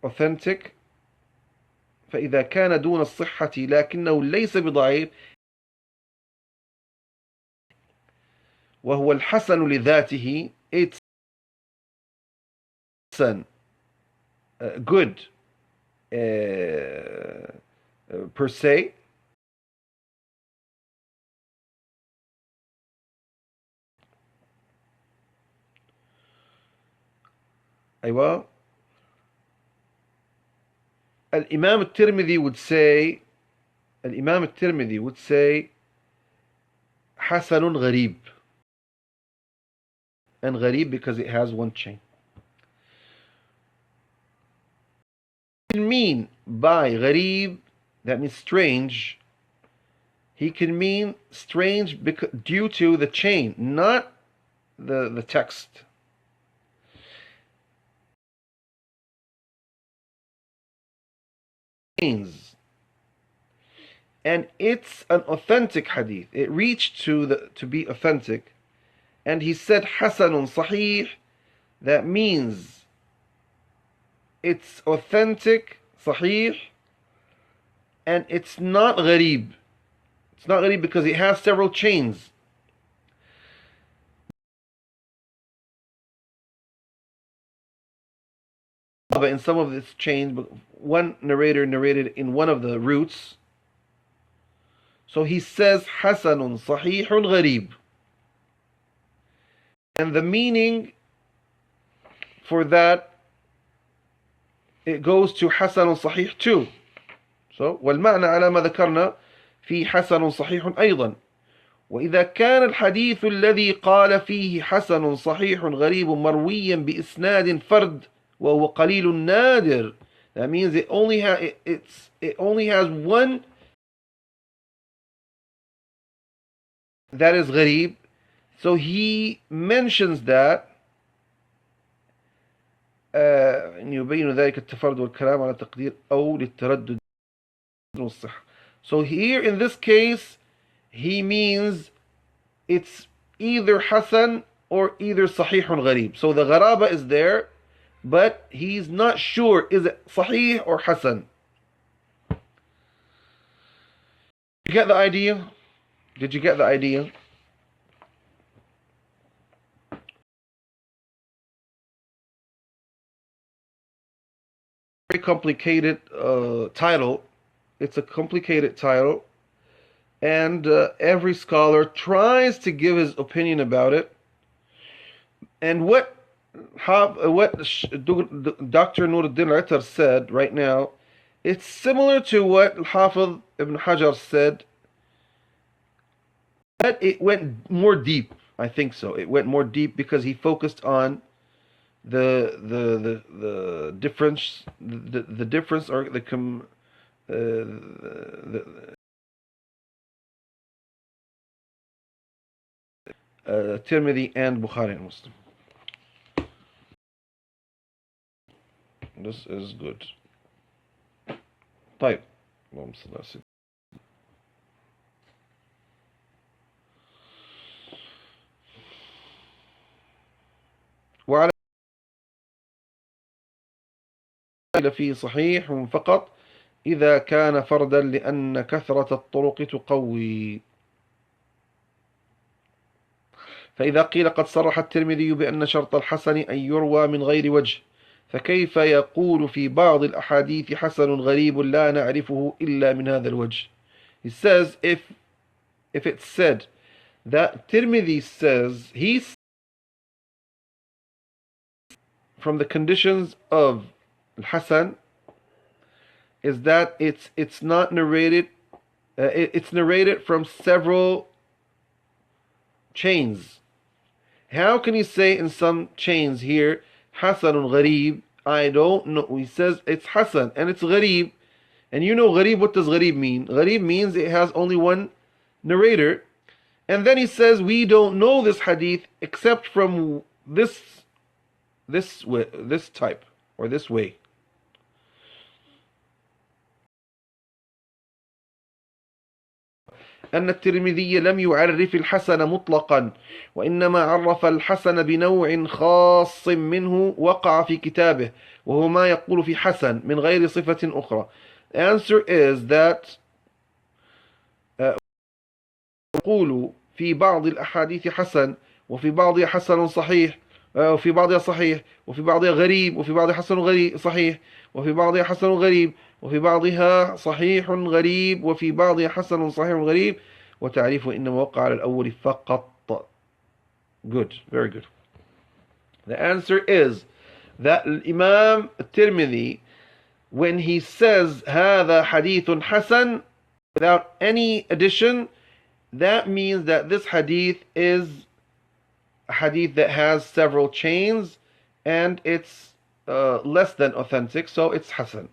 authentic, فإذا كان دون الصحة لكنه ليس بضعيف وهو الحسن لذاته, it's good per se, أيوة. الإمام الترمذي would say حسن غريب, and غريب because it has one chain. He can mean by غريب, that means strange. He can mean strange because, due to the chain, not the text. And it's an authentic hadith. It reached to be authentic. And he said Hasanun Sahih, that means it's authentic, Sahih, and it's not gharib. It's not gharib because it has several chains. But in some of its chains, one narrator narrated in one of the routes. So he says Hasanun Sahihun Gharib. And the meaning for that, it goes to Hasanun Sahih too. So والمعنى على ما ذكرنا في حسن صحيح أيضا. وإذا كان الحديث الذي قال فيه حسن صحيح غريب مرويا بإسناد فرد وهو قليل نادر, that means it only has one that is غريب. So he mentions that أن يبين ذلك التفرد والكلام على تقدير أو للتردد والصحة. So here in this case he means it's either Hasan or either Sahihun Gharib. So the Gharaba is there, but he's not sure is it Sahih or Hasan. You get the idea? Did you get the idea? Very complicated title. It's a complicated title, and every scholar tries to give his opinion about it. And what Dr. Nuruddin Al-Attar said right now, it's similar to what Hafiz Ibn Hajar said, but it went more deep. I think so. It went more deep because he focused on the difference, the difference or the Tirmidhi and Bukhari and Muslim. This is good. طيب. اللهم صل على سيدنا. وعلى فيه صحيح فقط إذا كان فردا لأن كثرة الطرق تقوي. فإذا قيل قد صرح الترمذي بأن شرط الحسن أن يروى من غير وجه، فكيف يقول في بعض الأحاديث حسن غريب لا نعرفه إلا من هذا الوجه. He says if it's said that Tirmidhi says he's from the conditions of Hasan is that it's not narrated it's narrated from several chains. How can he say in some chains here Hasanun Gharib? I don't know. He says it's Hasan and it's Gharib. And you know Gharib, what does Gharib mean? Gharib means it has only one narrator. And then he says we don't know this hadith except from this type or this way. أن الترمذي لم يعرف الحسن مطلقا، وإنما عرف الحسن بنوع خاص منه وقع في كتابه، وهو ما يقول في حسن من غير صفة أخرى. The answer is that يقول في بعض الأحاديث حسن، وفي بعضها حسن صحيح، وفي بعضها صحيح، وفي بعضها غريب، وفي بعضها حسن غريب صحيح، وفي بعضها حسن غريب، وفي بعضها صحيح غريب، وفي بعضها حسن صحيح غريب، وتعريفه إنما وقع على الأول فقط. Good, very good. The answer is that Imam Tirmidhi, when he says هذا حديث حسن without any addition, that means that this hadith is a hadith that has several chains and it's less than authentic, so it's Hasan.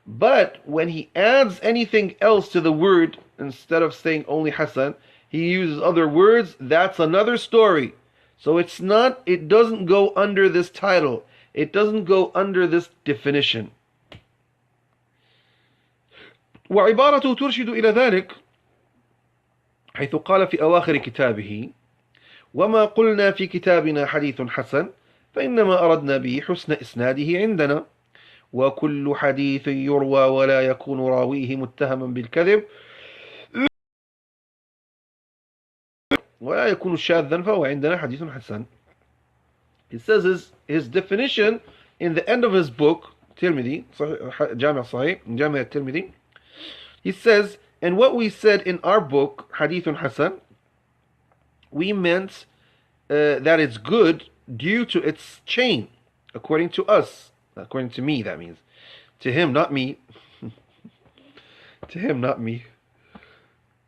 But when he adds anything else to the word, instead of saying only Hasan, he uses other words, that's another story. So it doesn't go under this title. It doesn't go under this definition. وعبارته ترشد إلى ذلك حيث قال في أواخر كتابه: وما قلنا في كتابنا حديث حسن فإنما أردنا به حسن إسناده عندنا، وكل حديث يروى ولا يكون راويه متهما بالكذب ولا يكون شاذا فهو عندنا حديث حسن. He says his definition in the end of his book Tirmidhi, جامع صحيح, جامع الترمذي, he says, and what we said in our book حديث حسن, we meant that it's good due to its chain, according to us, according to me, that means to him, not me. To him, not me.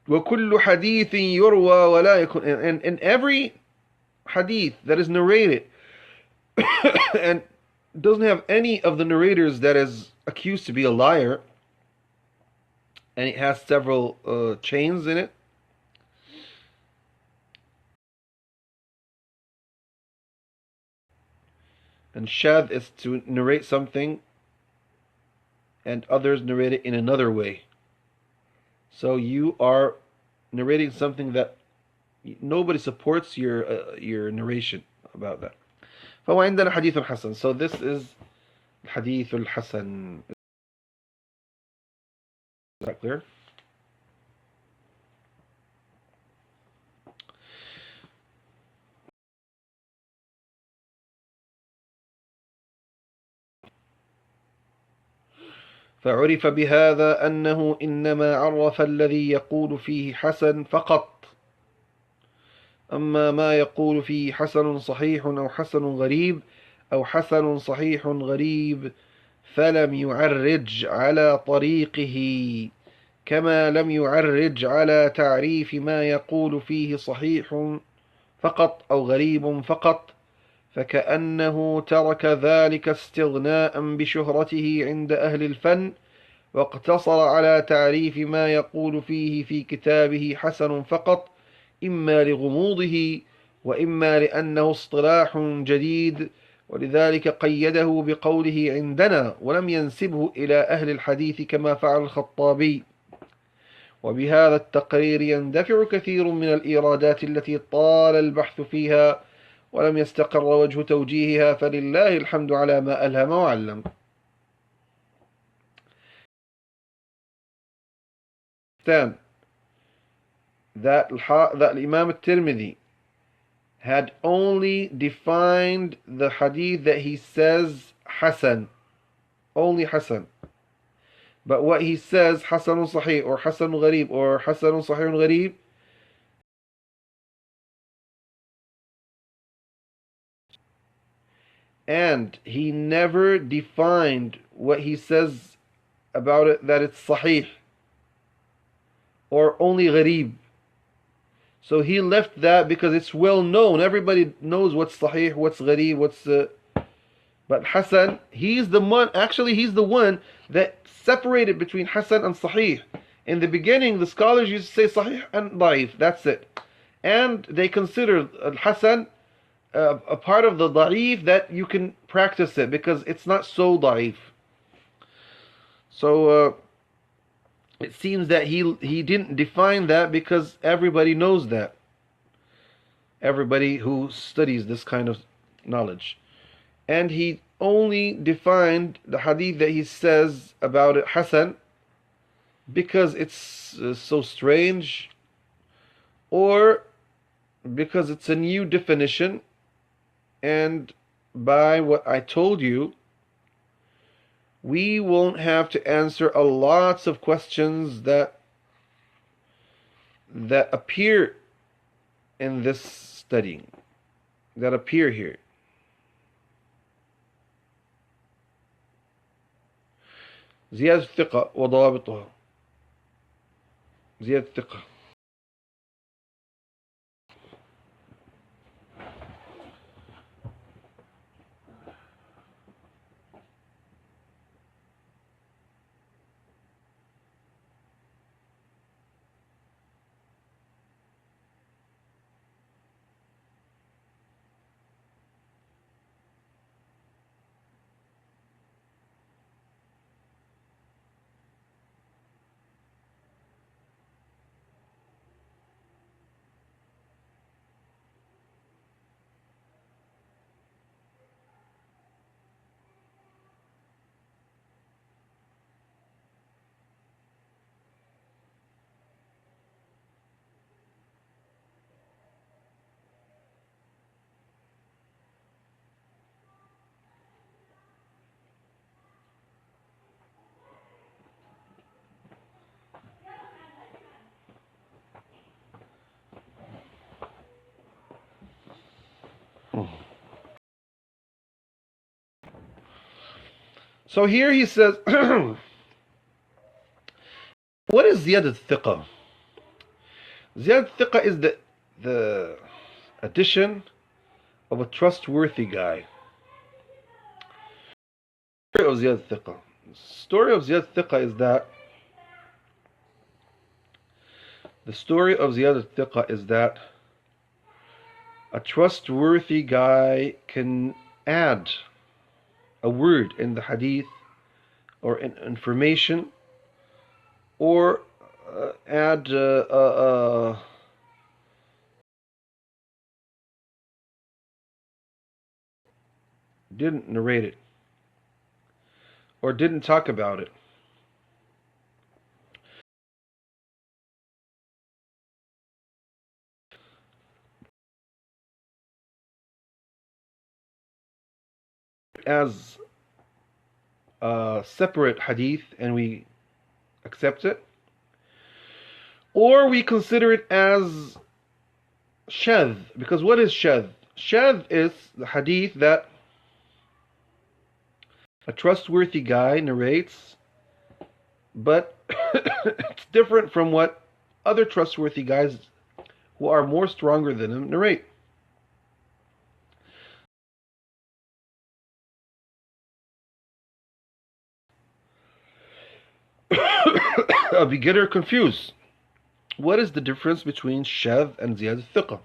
وكل حديث يروى ولا يكون, and every hadith that is narrated and doesn't have any of the narrators that is accused to be a liar, and it has several chains in it, and shadh is to narrate something and others narrate it in another way. So you are narrating something that nobody supports your narration about that. فهو عندنا حديث حسن. So this is الحديث الحسن. Is that clear? فعرف بهذا أنه إنما عرف الذي يقول فيه حسن فقط، أما ما يقول فيه حسن صحيح أو حسن غريب أو حسن صحيح غريب فلم يعرج على طريقه، كما لم يعرج على تعريف ما يقول فيه صحيح فقط أو غريب فقط، فكأنه ترك ذلك استغناء بشهرته عند أهل الفن، واقتصر على تعريف ما يقول فيه في كتابه حسن فقط، إما لغموضه وإما لأنه اصطلاح جديد، ولذلك قيده بقوله عندنا ولم ينسبه إلى أهل الحديث كما فعل الخطابي. وبهذا التقرير يندفع كثير من الإيرادات التي طال البحث فيها ولم يستقر وجه توجيهها، فلله الحمد على ما ألهم وعلم. That Imam al-Tirmidhi had only defined the hadith that he says Hasan, only Hasan. But what he says, Hasanun Sahih or Hasanun Gharib or Hasanun Sahihun Gharib, and he never defined what he says about it, that it's Sahih or only Gharib. So he left that because it's well known. Everybody knows what's Sahih, what's Gharib, what's... But Hasan, he's the one that separated between Hasan and Sahih. In the beginning, the scholars used to say Sahih and Da'if. That's it. And they consider Hasan a part of the Da'if that you can practice it because it's not so Da'if. So it seems that he didn't define that because everybody knows that. Everybody who studies this kind of knowledge. And he only defined the hadith that he says about it Hasan because it's so strange, or because it's a new definition, and by what I told you, we won't have to answer a lots of questions that appear in this studying, that appear here. زيادة الثقة وضوابطها. زيادة الثقة. So here he says, what is زيادة الثقة? زيادة الثقة is the addition of a trustworthy guy. Story of زيادة الثقة. Story of زيادة الثقة is that the story of زيادة الثقة is that a trustworthy guy can add a word in the hadith or in information, or add didn't narrate it or didn't talk about it. As a separate hadith and we accept it, or we consider it as shadh. Because what is shadh? Shadh is the hadith that a trustworthy guy narrates, but it's different from what other trustworthy guys who are more stronger than him narrate. A beginner confused. What is the difference between shadh and زيادة الثقة?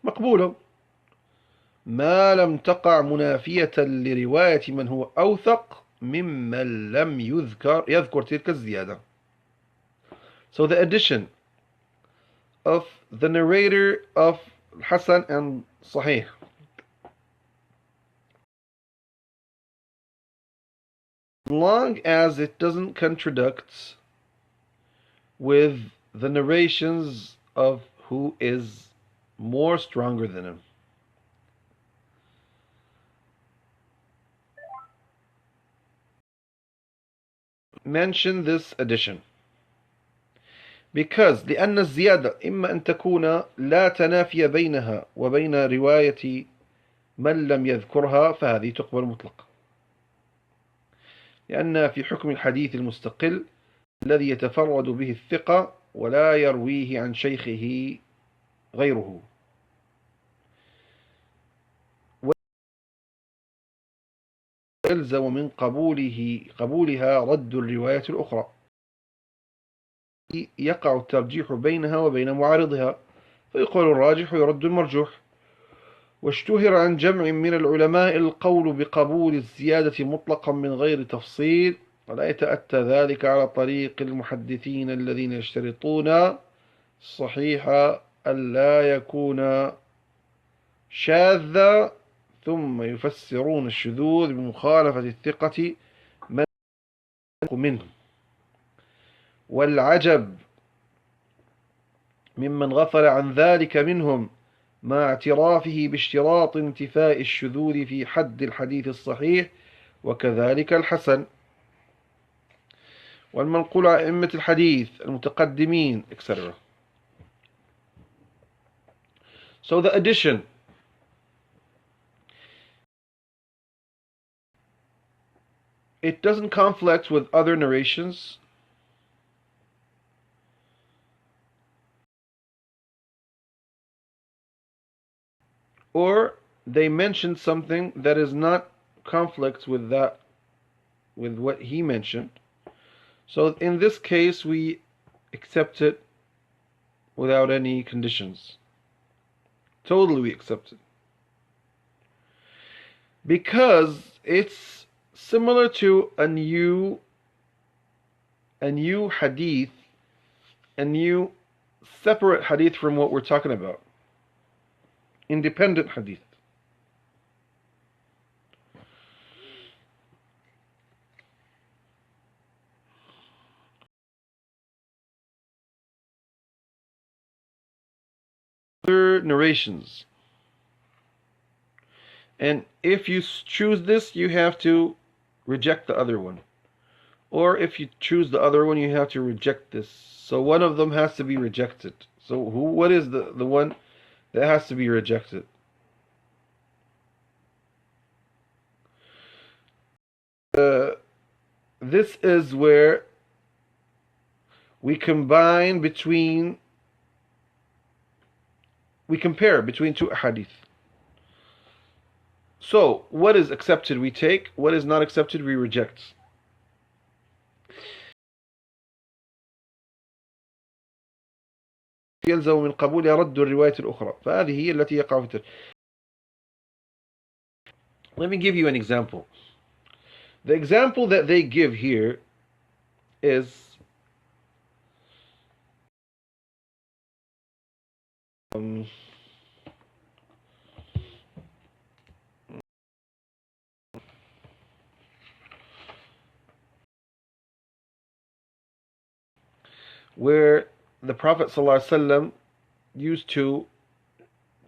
مقبولة ما لم تقع منافية لرواية من هو أوثق ممن لم يذكر تلك الزيادة. So the addition of the narrator of Hasan and Sahih as long as it doesn't contradict with the narrations of who is more stronger than him. Mention this addition because لأن الزيادة إما أن تكون لا تنافي بينها وبين رواية من لم يذكرها فهذه تقبل مطلقا، لأن في حكم الحديث المستقل الذي يتفرد به الثقة ولا يرويه عن شيخه غيره، ويلزم من قبولها رد الرواية الأخرى، يقع الترجيح بينها وبين معارضها، فيقال الراجح ويرد المرجوح. واشتهر عن جمع من العلماء القول بقبول الزيادة مطلقا من غير تفصيل، ولا يتأتى ذلك على طريق المحدثين الذين يشترطون الصحيح ألا يكون شاذا ثم يفسرون الشذوذ بمخالفة الثقة من منه. والعجب ممن غفل عن ذلك منهم مع اعترافه باشتراط انتفاء الشذوذ في حد الحديث الصحيح وكذلك الحسن. والمنقول عن أئمة الحديث المتقدمين etc. So the addition it doesn't conflict with other narrations. Or they mentioned something that is not conflict with that, with what he mentioned. So in this case, we accept it without any conditions. Totally we accept it. Because it's similar to a new hadith, a new separate hadith from what we're talking about. Independent hadith. Other narrations. And if you choose this, you have to reject the other one. Or if you choose the other one, you have to reject this. So one of them has to be rejected. So what is the one that has to be rejected? This is where we compare between two hadith. So what is accepted we take, what is not accepted we reject. يلزم من قبولها رد الرواية الأخرى فهذه هي التي يقع في الترجيح. Let me give you an example. The example that they give here is where the Prophet ﷺ used to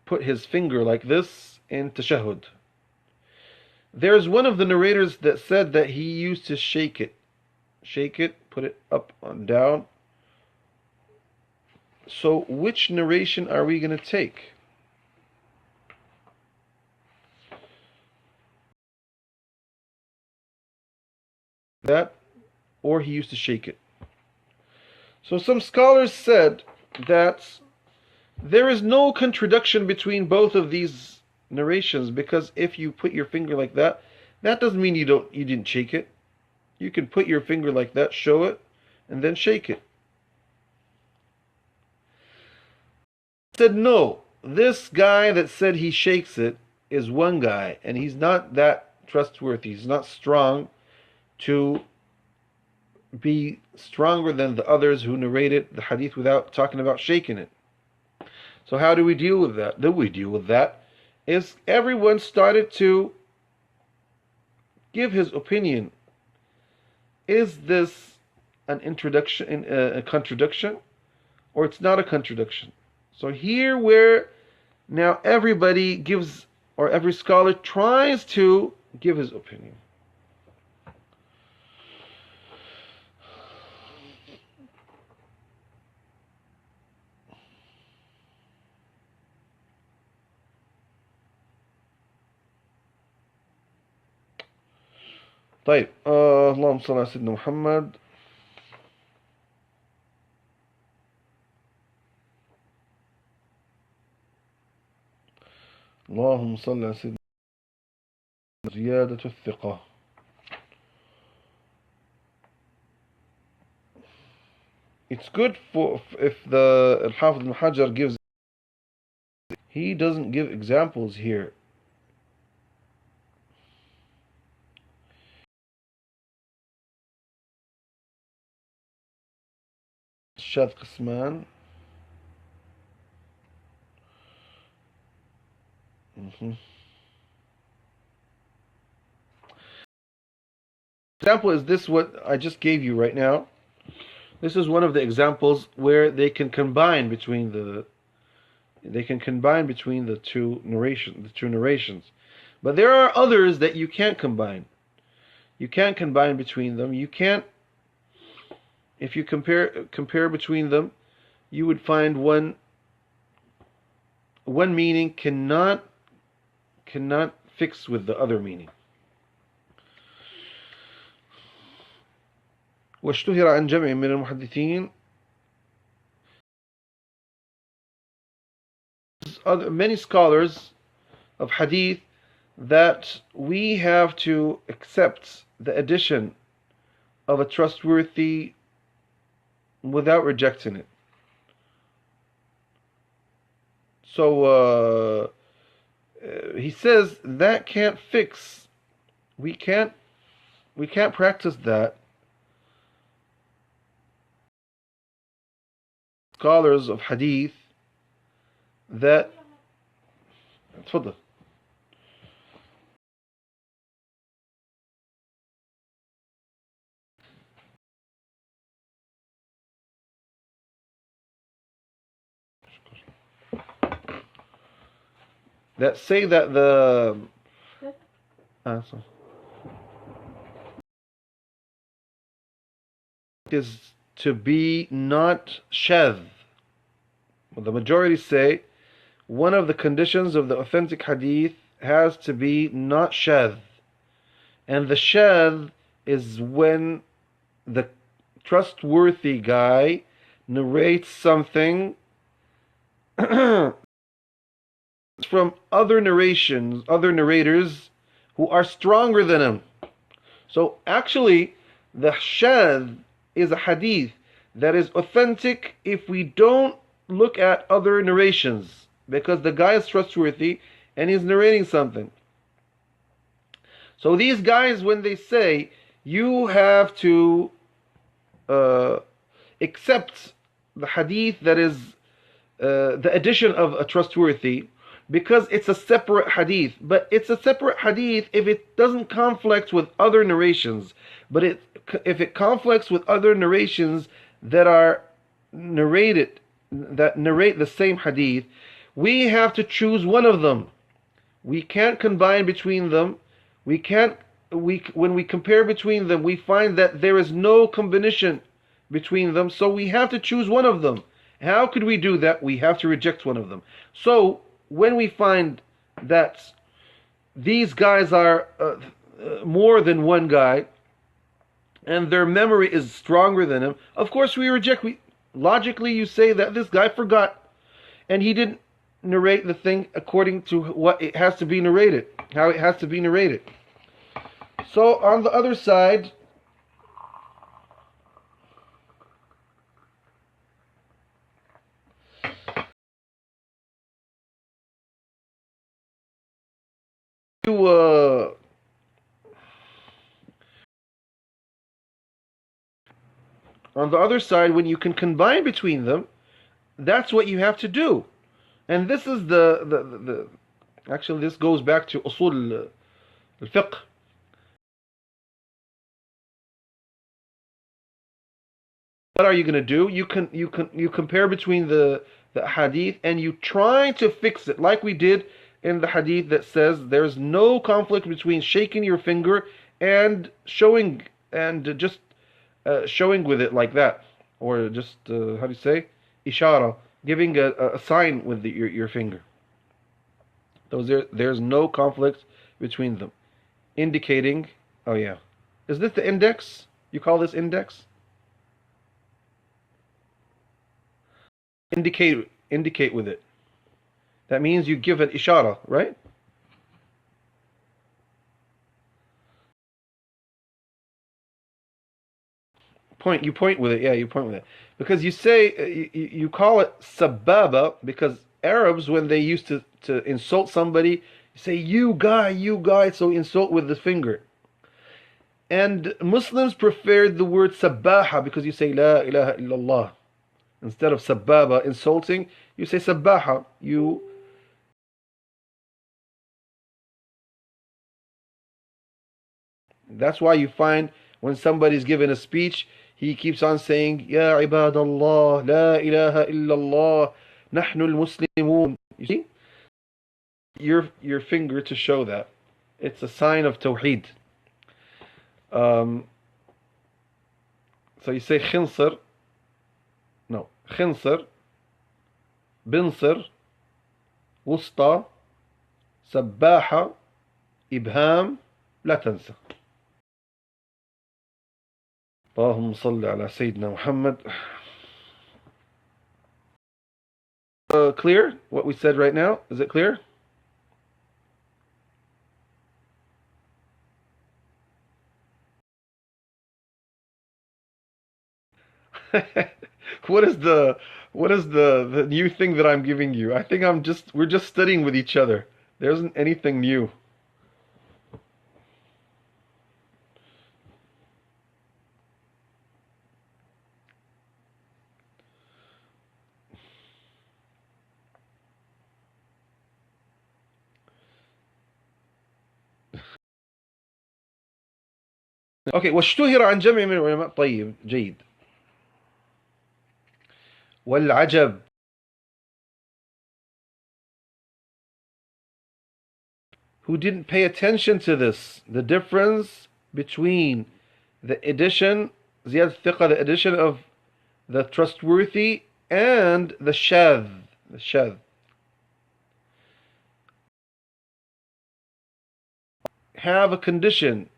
put his finger like this in tashahhud. There's one of the narrators that said that he used to shake it, put it up and down. So which narration are we going to take? That, or he used to shake it. So some scholars said that there is no contradiction between both of these narrations, because if you put your finger like that, that doesn't mean you didn't shake it. You can put your finger like that, show it, and then shake it. Said no, this guy that said he shakes it is one guy, and he's not that trustworthy. He's not strong to be stronger than the others who narrated the hadith without talking about shaking it. So how do we deal with that? Is everyone started to give his opinion is this an introduction, a contradiction, or it's not a contradiction? So here where now everybody gives, or every scholar tries to give his opinion. طيب اللهم صل على سيدنا محمد. اللهم صل على سيدنا زيادة الثقة. It's good for if the Al-Hafidh Ibn Hajar gives, he doesn't give examples here. الشاذ قسمان. Example is this what I just gave you right now. This is one of the examples where they can combine between the two narrations. But there are others that you can't combine. You can't combine between them. You can't, if you compare between them, you would find one meaning cannot fix with the other meaning. واشتهر عن جمع من المحدثين. Many scholars of hadith that we have to accept the addition of a trustworthy without rejecting it. So he says that can't fix. We can't practice that. Scholars of hadith that تفضل. That say that the is to be not shadh. The majority say one of the conditions of the authentic hadith has to be not shadh. And the shadh is when the trustworthy guy narrates something from other narrators who are stronger than him. So actually, the shadh is a hadith that is authentic if we don't look at other narrations, because the guy is trustworthy and he's narrating something. So these guys, when they say you have to accept the hadith that is the addition of a trustworthy, because it's a separate hadith, but it's a separate hadith if it doesn't conflict with other narrations. But if it conflicts with other narrations that are narrate the same hadith, we have to choose one of them. We can't combine between them. When we compare between them, we find that there is no combination between them, so we have to choose one of them. How could we do that? We have to reject one of them. So when we find that these guys are more than one guy, and their memory is stronger than him, of course we reject. Logically, you say that this guy forgot, and he didn't narrate the thing according to what it has to be narrated, how it has to be narrated. So on the other side, when you can combine between them, that's what you have to do. And this is the actually this goes back to usul al-fiqh. what are you going to do? You compare between the hadith and you try to fix it, like we did in the hadith that says there's no conflict between shaking your finger and showing and just showing with it like that, or just how do you say, ishara, giving a sign with your finger. There's no conflict between them, indicating. Oh yeah, is this the index? You call this index? Indicate with it. That means you give an ishara, right? You point with it. Yeah, you point with it. Because you say, you call it sababa, because Arabs, when they used to insult somebody, you say, you guy, so insult with the finger. And Muslims preferred the word sabaha, because you say, la ilaha illallah. Instead of sababa, insulting, you say sabaha. That's why you find when somebody's given a speech, he keeps on saying, Ya ibadallah, la ilaha illallah, nahnu al-muslimun. You see? Your finger to show that. It's a sign of tawheed. Um, so you say khinsar, no, khinsar, binsar, wusta, sabbaha, ibham, لا تنسى. اللهم صل على سيدنا محمد. Clear what we said right now? Is it clear? What is the new thing that I'm giving you? I think we're just studying with each other. There isn't anything new. Okay, واشتهر عن جمع من العلماء. طيب جيد. والعجب. Who didn't pay attention to this? The difference between the addition, زيادة الثقة, the addition of the trustworthy, and the shadh. The shadh. Have a condition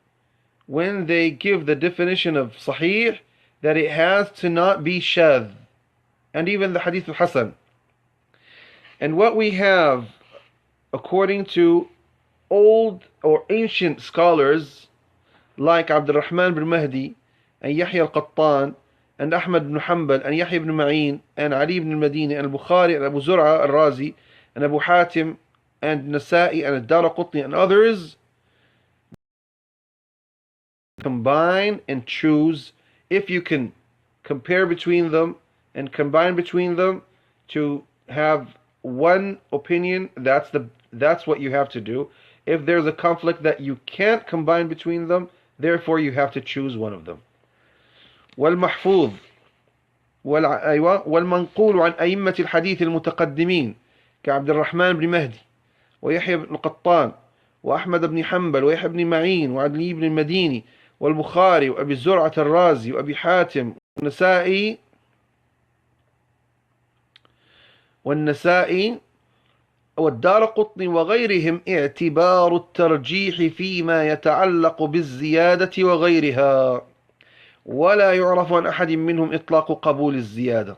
when they give the definition of sahih that it has to not be shadh, and even the hadith of Hasan. And what we have, according to old or ancient scholars like Abdurrahman bin Mahdi and Yahya al-Qattan and Ahmad bin Hanbal and Yahya ibn Ma'in and Ali ibn al-Madini and Al-Bukhari and Abu Zur'a al-Razi and Abu Hatim and Nasa'i and Ad-Daraqutni and others, combine and choose. If you can compare between them and combine between them to have one opinion, that's what you have to do. If there's a conflict that you can't combine between them, therefore you have to choose one of them. والمحفوظ والمنقول عن أئمة الحديث المتقدمين كعبد الرحمن بن مهدي ويحيى بن قطان وأحمد بن حنبل ويحيى بن معين وعلي بن المديني والبخاري وأبي زرعة الرازي وأبي حاتم والنسائي والدارقطني وغيرهم اعتبار الترجيح فيما يتعلق بالزيادة وغيرها، ولا يعرف عن أحد منهم إطلاق قبول الزيادة.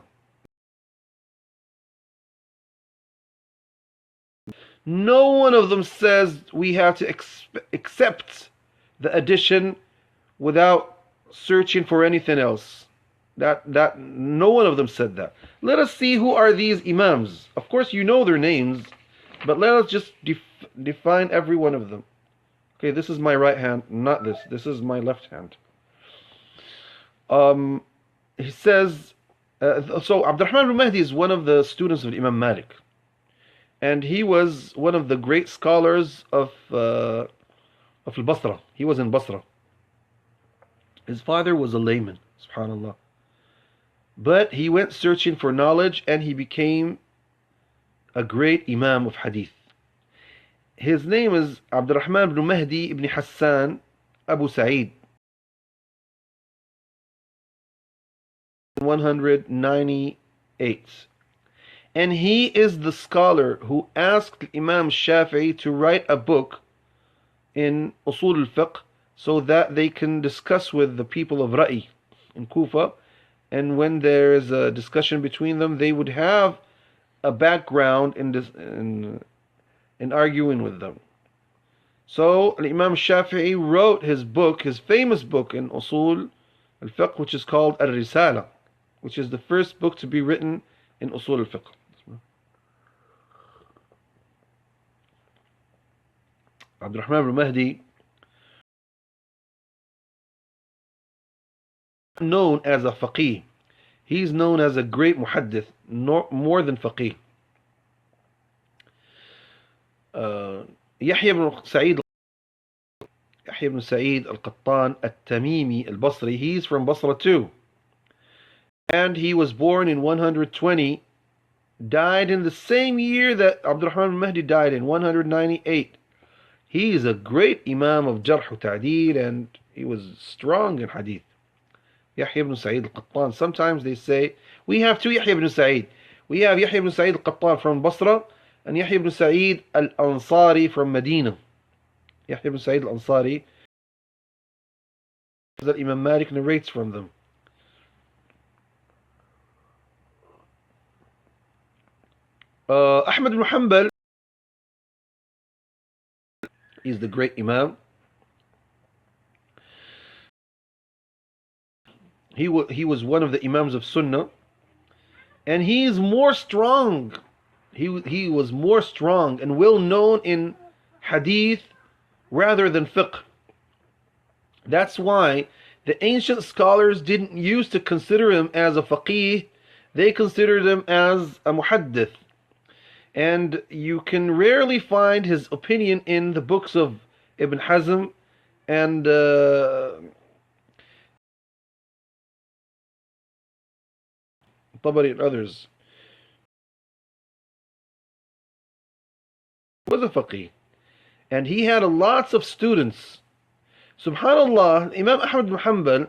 No one of them says we have to accept the addition without searching for anything else. That no one of them said that. Let us see who are these imams. Of course you know their names, but let us just define every one of them. Okay, this is my right hand, not this. This is my left hand. He says, so Abdurrahman bin Mahdi is one of the students of Imam Malik. And he was one of the great scholars of Al-Basra. He was in Basra. His father was a layman, subhanallah. But he went searching for knowledge and he became a great Imam of Hadith. His name is Abdurrahman ibn Mahdi ibn Hassan Abu Sa'id. 198. And he is the scholar who asked Imam Shafi'i to write a book in Usul al-Fiqh so that they can discuss with the people of Ra'i in Kufa, and when there is a discussion between them, they would have a background in arguing with them. So Imam Shafi'i wrote his book, his famous book in Usul al-Fiqh, which is called Al-Risala, which is the first book to be written in Usul al-Fiqh. Abdurrahman ibn Mahdi, known as a faqih. He's known as a great muhaddith, more than faqih. Yahya ibn Sa'id Al-Qattan At-Tamimi Al-Basri, he's from Basra too. And he was born in 120, died in the same year that Abdurrahman ibn Mahdi died in, 198. He is a great Imam of Jarh Ta'deel, and he was strong in Hadith. Yahya ibn Sa'id Al-Qattan. Sometimes they say, we have two Yahya ibn Sa'id. We have Yahya ibn Sa'id Al-Qattan from Basra, and Yahya ibn Sa'id Al-Ansari from Medina. Yahya ibn Sa'id Al-Ansari, that Imam Malik narrates from them. Ahmad ibn Hanbal is the great Imam. He was one of the Imams of Sunnah, and he is more strong. He was more strong and well known in Hadith rather than Fiqh. That's why the ancient scholars didn't used to consider him as a faqih. They considered him as a muhaddith. And you can rarely find his opinion in the books of Ibn Hazm and Tabari and others. He was a faqih, and he had lots of students. Subhanallah, Imam Ahmad ibn Hanbal,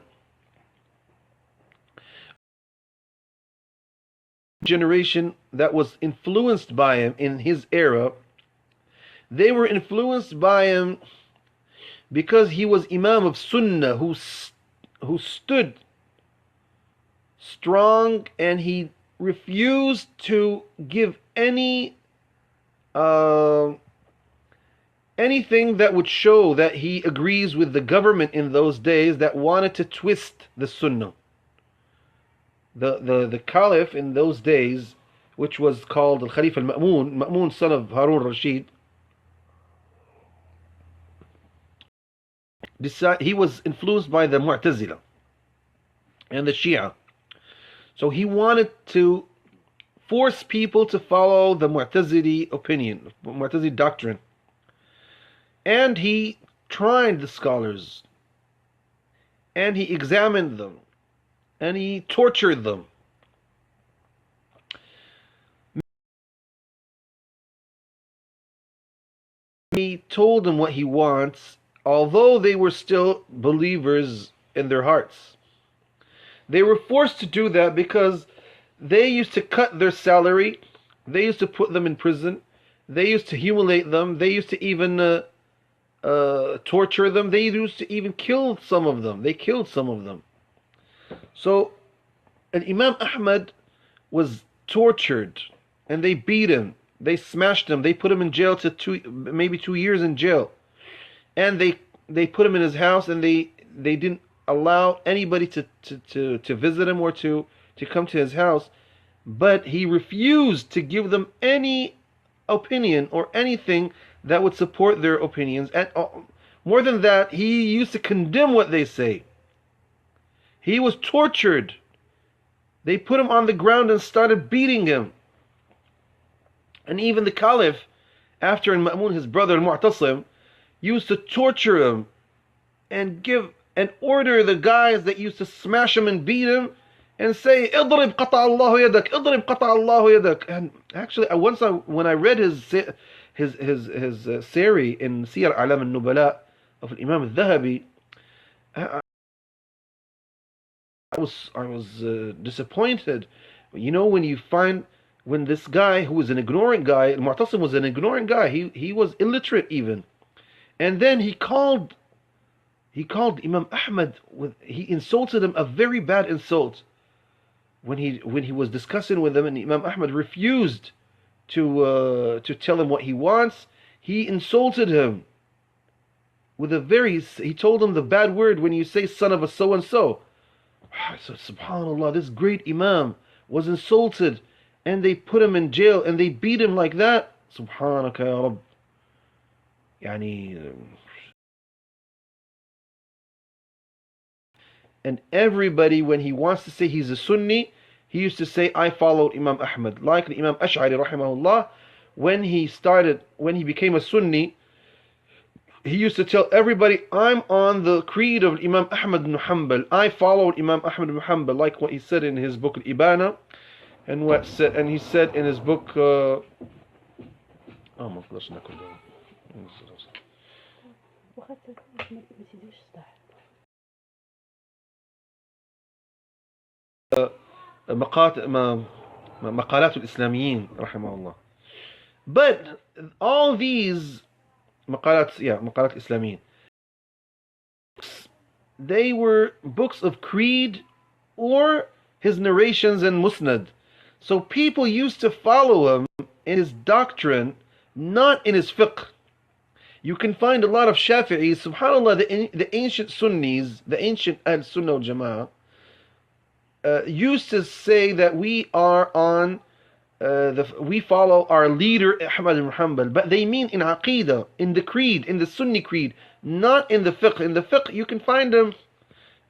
generation that was influenced by him in his era, they were influenced by him because he was Imam of Sunnah who stood strong, and he refused to give anything that would show that he agrees with the government in those days that wanted to twist the Sunnah. The Caliph in those days, which was called Al-Khalifa Al-Ma'mun, son of Harun Rashid, he was influenced by the Mu'tazila and the Shia. So he wanted to force people to follow the Mu'tazili opinion, Mu'tazili doctrine. And he tried the scholars, and he examined them, and he tortured them. He told them what he wants, although they were still believers in their hearts. They were forced to do that because they used to cut their salary, they used to put them in prison, they used to humiliate them, they used to even torture them, they used to even kill some of them. They killed some of them. So, and Imam Ahmad was tortured, and they beat him, they smashed him, they put him in jail to maybe 2 years in jail, and they put him in his house, and they didn't allow anybody to visit him or to come to his house. But he refused to give them any opinion or anything that would support their opinions. And more than that, he used to condemn what they say. He was tortured. They put him on the ground and started beating him. And even the Caliph, after Ma'mun, his brother Al-Mu'tasim, used to torture him and order the guys that used to smash him and beat him and say, اضرب قطع الله يدك, اضرب قطع الله يدك. And actually, when I read his seri in Siyar A'lam al-Nubala of Imam al-Dhahabi, I, I was disappointed. You know, when this guy who was an ignorant guy, Mu'tasim was an ignorant guy. He was illiterate even, and then he called Imam Ahmad he insulted him a very bad insult when he was discussing with him, and Imam Ahmad refused to tell him what he wants. He insulted him with he told him the bad word when you say son of a so and so. So subhanallah, this great Imam was insulted, and they put him in jail and they beat him like that. Subhanaka ya Rabb. Yani, and everybody, when he wants to say he's a Sunni, he used to say, I followed Imam Ahmad. Like the Imam Ash'ari rahimahullah, when he became a Sunni, he used to tell everybody, I'm on the creed of Imam Ahmad ibn Hanbal. I followed Imam Ahmad ibn Hanbal, like what he said in his book Al-Ibana, and he said in his book مقالات الإسلاميين رحمه الله. But all these مقالات الإسلاميين, they were books of creed or his narrations in Musnad. So people used to follow him in his doctrine, not in his fiqh. You can find a lot of Shafi'is, subhanAllah, the ancient Sunnis, the ancient Al-Sunnah wal-Jama'ah, used to say that we follow our leader Ahmad ibn Hanbal, but they mean in Aqidah, in the creed, in the Sunni creed, not in the fiqh. In the fiqh, you can find them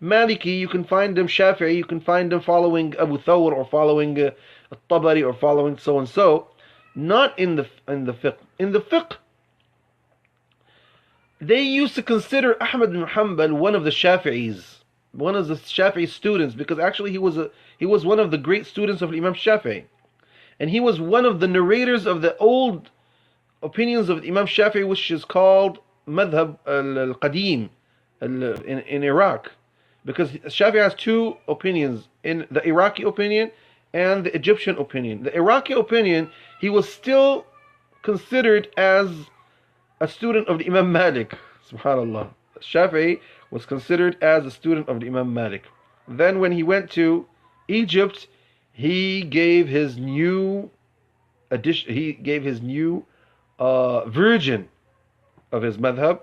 Maliki, you can find them Shafi'i, you can find them following Abu Thawr or following Al-Tabari or following so and so, not in the fiqh. In the fiqh, they used to consider Ahmad ibn Hanbal one of the Shafi'is, one of the Shafi'i students, because actually he was one of the great students of Imam Shafi'i, and he was one of the narrators of the old opinions of Imam Shafi'i, which is called Madhab al-Qadim in Iraq, because Shafi'i has two opinions, in the Iraqi opinion and the Egyptian opinion. The Iraqi opinion, he was still considered as a student of the Imam Malik, subhanallah. Shafi'i was considered as a student of the Imam Malik. Then when he went to Egypt, he gave his new version of his madhab,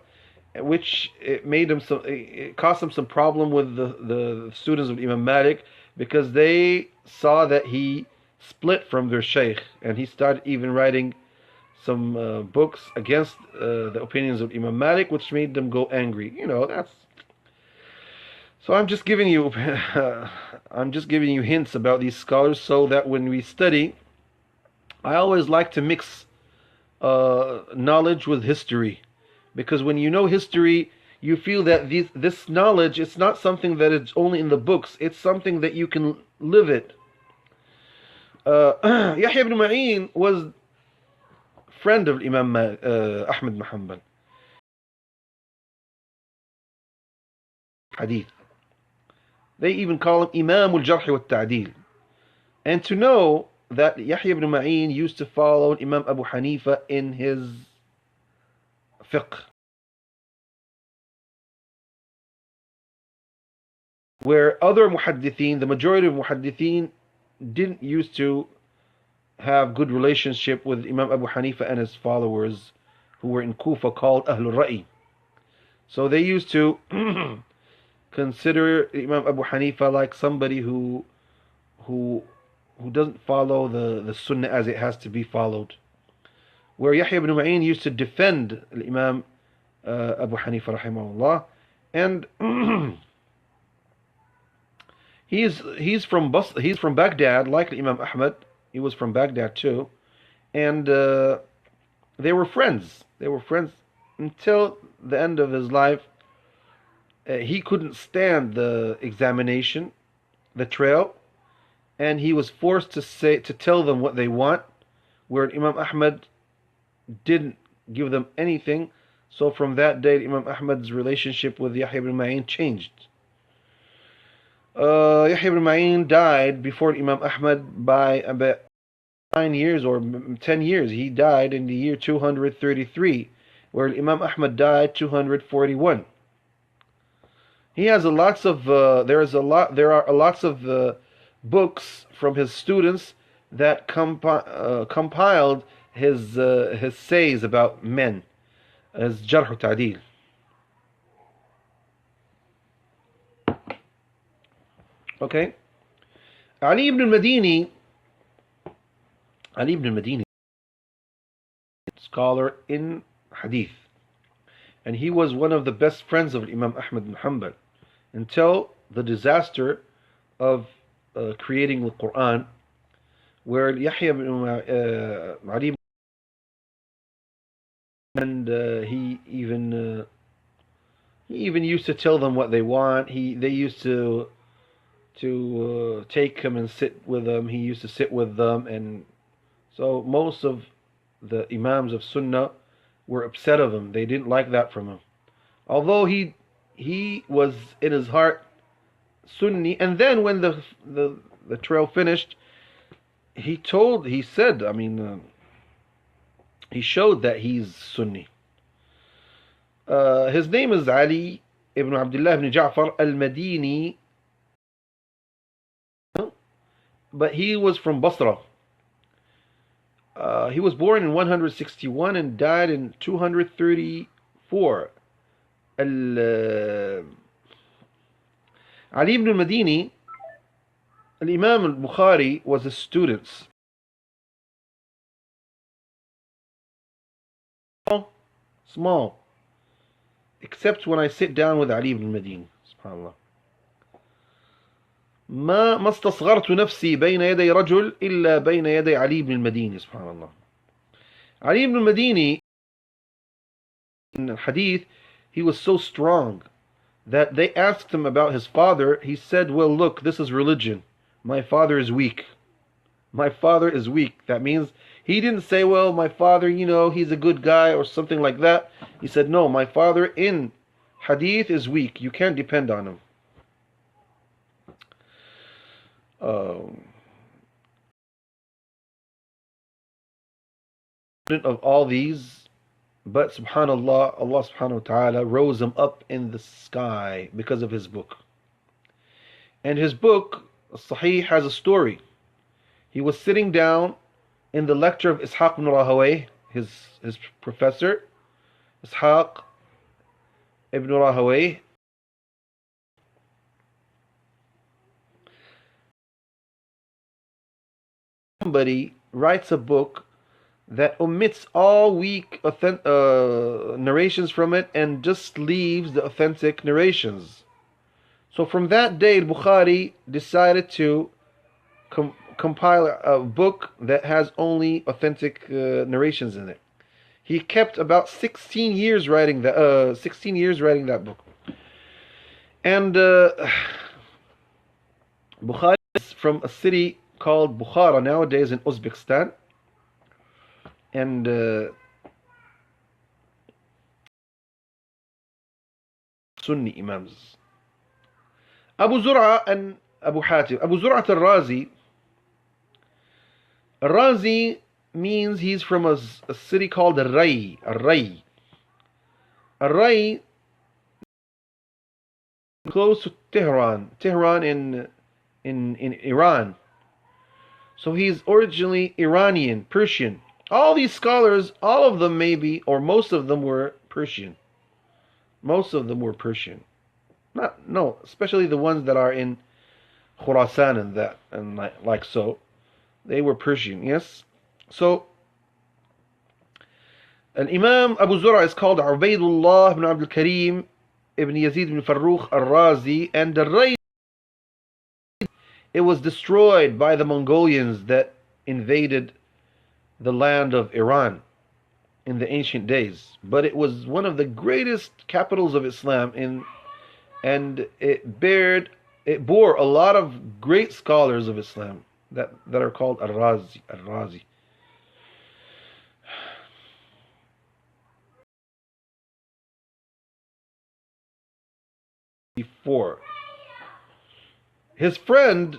which it caused him some problem with the students of Imam Malik, because they saw that he split from their sheikh, and he started even writing some books against the opinions of Imam Malik, which made them go angry. So I'm just giving you hints about these scholars, so that when we study, I always like to mix knowledge with history, because when you know history, you feel that this knowledge, it's not something that is only in the books, it's something that you can live it. Yahya ibn Ma'in was friend of Imam Ahmad ibn Hanbal. Hadith. They even call him Imam al-Jarh wa al-Ta'dil. And to know that Yahya ibn Ma'in used to follow Imam Abu Hanifa in his fiqh, where other muhaddithin, the majority of muhaddithin, didn't used to have good relationship with Imam Abu Hanifa and his followers, who were in Kufa, called Ahlul Ra'i. So they used to consider Imam Abu Hanifa like somebody who doesn't follow the Sunnah as it has to be followed. Where Yahya ibn Ma'in used to defend Imam Abu Hanifa rahimahullah, and he's from Baghdad, like Imam Ahmad. He was from Baghdad too, and they were friends. They were friends until the end of his life. He couldn't stand the examination, the trial, and he was forced to tell them what they want, where Imam Ahmad didn't give them anything. So from that day, Imam Ahmad's relationship with Yahya ibn Ma'in changed. Yahya ibn Ma'in died before Imam Ahmad by about 9 years or 10 years. He died in the year 233, where Imam Ahmad died 241. He has lots of there are lots of books from his students that compiled his says about men, his Jarh Ta'dil. Okay, Ali ibn al-Madini, scholar in Hadith, and he was one of the best friends of Imam Ahmad bin Hanbal until the disaster of creating the Quran, where Yahya ibn Ali, and he even used to tell them what they want. They used to take him and sit with them. He used to sit with them, and so most of the Imams of Sunnah were upset of him. They didn't like that from him, although he was in his heart Sunni. And then when the trail finished, he said, he showed that he's Sunni. His name is Ali ibn Abdullah ibn Ja'far al-Madini, but he was from Basra. He was born in 161 and died in 234. Ali ibn al-Madini, al-Imam al-Bukhari was his student. Small. Except when I sit down with Ali ibn al-Madini. SubhanAllah. ما استصغرت نفسي بين يدي رجل إلا بين يدي علي بن المديني. سبحان الله. Ali ibn al-Madini, in the hadith, he was so strong that they asked him about his father. He said, well, look, this is religion. My father is weak. My father is weak. That means he didn't say, well, my father, he's a good guy or something like that. He said, no, my father in hadith is weak. You can't depend on him. Of all these, but subhanallah, Allah subhanahu wa ta'ala rose him up in the sky because of his book. And his book, Sahih, has a story. He was sitting down in the lecture of Ishaq ibn Rahawayh, his professor, Ishaq ibn Rahawayh. Somebody writes a book that omits all weak narrations from it and just leaves the authentic narrations. So from that day, Bukhari decided to compile a book that has only authentic narrations in it. He kept about 16 years writing that book. And Bukhari is from a city called Bukhara nowadays in Uzbekistan. And Sunni Imams. Abu Zur'a and Abu Hatim. Abu Zur'a al-Razi. Al-Razi means he's from a city called Al-Ray. Al-Ray. Al-Ray, close to Tehran. Tehran in Iran. So he's originally Iranian, Persian. All these scholars, all of them maybe, or most of them were Persian. Most of them were Persian. Especially the ones that are in Khurasan and like so. They were Persian, yes? So, an Imam Abu Zur'a is called Ubaydullah ibn Abdul Karim ibn Yazid ibn Farrukh al-Razi, and the Ray, it was destroyed by the Mongolians that invaded the land of Iran in the ancient days. But it was one of the greatest capitals of Islam, and it bared it bore a lot of great scholars of Islam that are called Al-Razi. Before his friend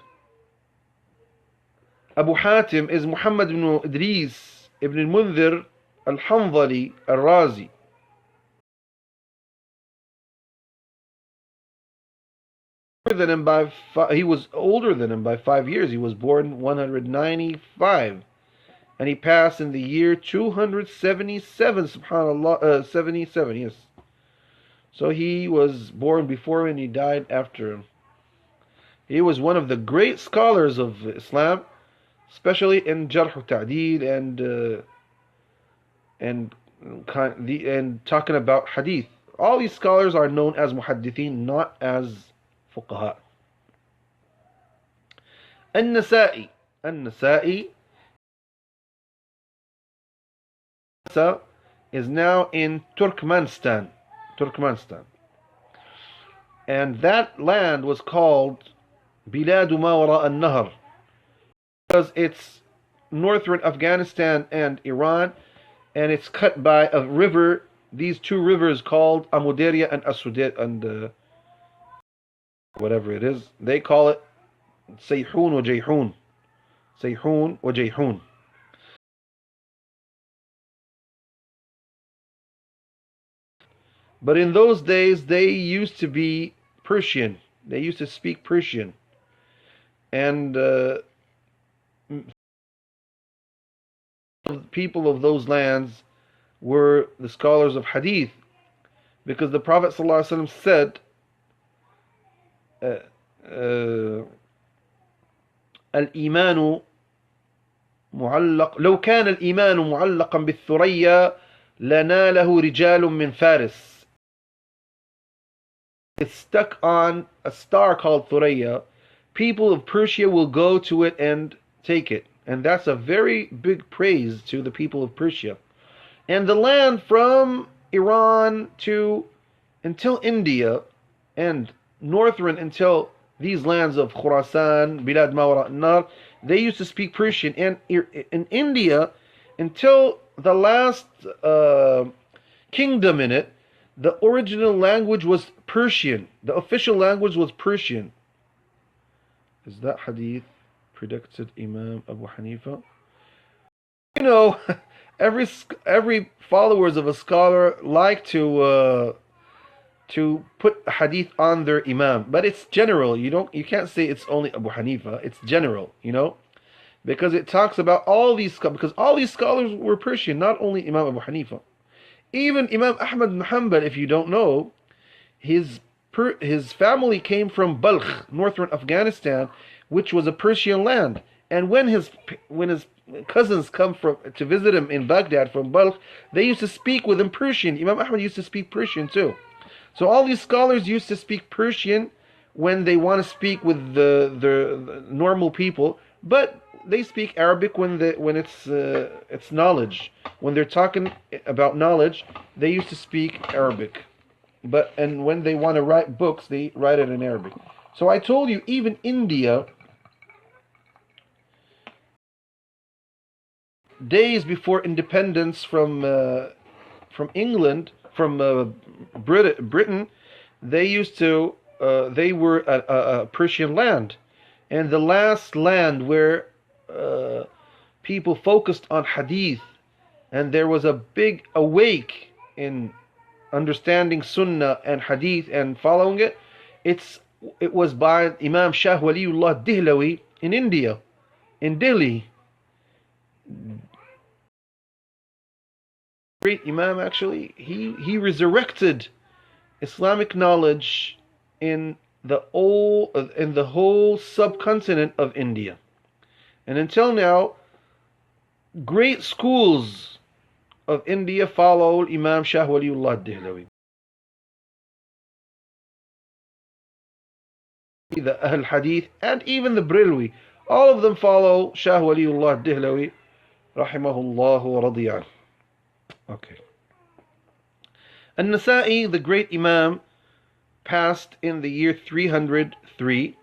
Abu Hatim is Muhammad ibn Idris ibn al-Mundhir al-Hanzali al-Razi. He was older than him by 5 years. He was born 195, and he passed in the year 277. Subhanallah, 77. Yes. So he was born before him and he died after him. He was one of the great scholars of Islam, especially in Jarh Ta'deel and talking about hadith. All these scholars are known as muhaddithin, not as fuqaha. An-Nasa'i is now in Turkmenistan. And that land was called Biladu Ma Wara An-Nahr because it's northern Afghanistan and Iran, and it's cut by a river. These two rivers called Amudarya and Asudayr and whatever it is. They call it Sayhun wa Jayhun. Sayhun wa Jayhun. But in those days, they used to be Persian. They used to speak Persian. And people of those lands were the scholars of hadith, because the Prophet ﷺ said, الإيمان معلق لو كان الإيمان معلقا بالثريا لناله رجال من فارس. It's stuck on a star called Thuraya. People of Persia will go to it and take it. And that's a very big praise to the people of Persia. And the land from Iran to until India and northern until these lands of Khurasan, Bilad Mawara an-Nar, they used to speak Persian. And in India, until the last kingdom in it, the original language was Persian. The official language was Persian. Is that hadith predicted Imam Abu Hanifa? You know, every followers of a scholar like to put a hadith on their Imam, but it's general. You can't say it's only Abu Hanifa. It's general, because it talks about all these, because all these scholars were Persian, not only Imam Abu Hanifa. Even Imam Ahmad bin Hanbal, if you don't know, his family came from Balkh, northern Afghanistan, which was a Persian land. And when his cousins come to visit him in Baghdad from Balkh, they used to speak with him Persian. Imam Ahmad used to speak Persian too. So all these scholars used to speak Persian when they want to speak with the normal people, but they speak Arabic when it's knowledge. When they're talking about knowledge, they used to speak Arabic. And when they want to write books, they write it in Arabic. So I told you, even India, days before independence from England, from Britain, they were a Persian land, and the last land where people focused on hadith, and there was a big awake in understanding Sunnah and hadith and following it. It was by Imam Shah Waliullah Dihlawi in India, in Delhi. Great Imam, actually, he resurrected Islamic knowledge in the whole subcontinent of India. And until now, great schools of India follow Imam Shah Waliullah Dihlawi. The Ahl Hadith and even the Brilwi, all of them follow Shah Waliullah Dihlawi, rahimahullah wa radiyah. Okay. An-Nasa'i, the great Imam, passed in the year 303.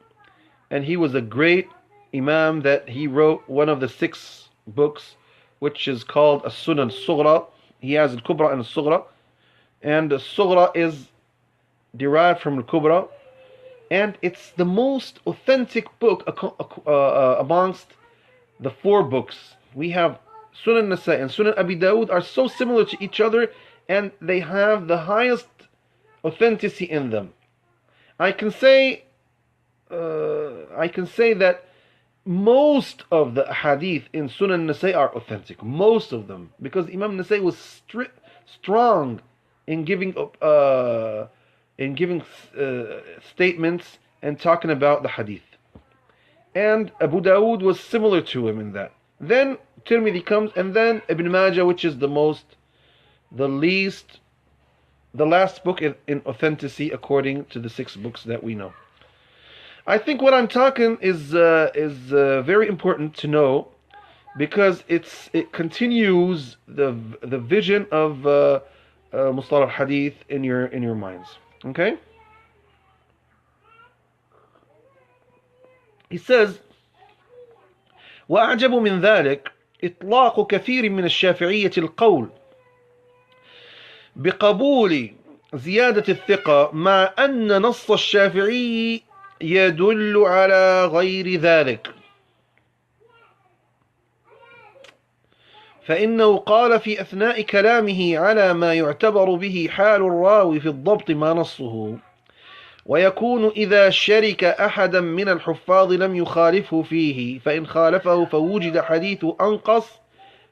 and he was a great Imam that he wrote one of the 6 books, which is called As-Sunan Sughra. He has Al-Kubra and Al-Sughra, and the Sughra is derived from Al-Kubra, and it's the most authentic book amongst the 4 books. We have Sunan Nasai and Sunan Abi Dawud are so similar to each other, and they have the highest authenticity in them. I can say that most of the hadith in Sunan Nasai are authentic. Most of them, because Imam Nasai was strong in giving statements and talking about the hadith. And Abu Dawud was similar to him in that. Then Tirmidhi comes, and then Ibn Majah, which is the last book in authenticity according to the 6 books that we know. I think what I'm talking is very important to know, because it continues the vision of Mustalah al-Hadith in your minds. Okay? He says, وأعجب من ذلك إطلاق كثير من الشافعية القول بقبول زيادة الثقة مع أن نص الشافعي يدل على غير ذلك، فإنه قال في أثناء كلامه على ما يعتبر به حال الراوي في الضبط ما نصه، ويكون إذا شرك أحدا من الحفاظ لم يخالفه فيه، فإن خالفه فوجد حديث أنقص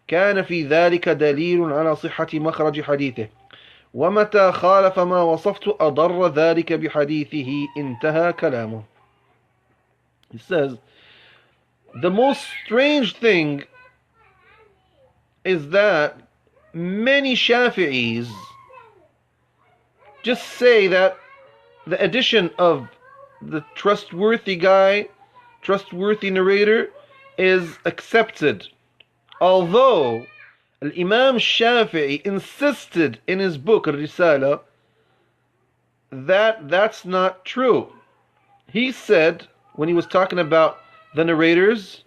كان في ذلك دليل على صحة مخرج حديثه، ومتى خالف ما وصفت أضر ذلك بحديثه. انتهى كلامه. He says, the most strange thing is that many Shafi'is just say that the addition of the trustworthy narrator is accepted, although Imam Shafi'i insisted in his book Al-Risala that that's not true. He said, when he was talking about the narrators,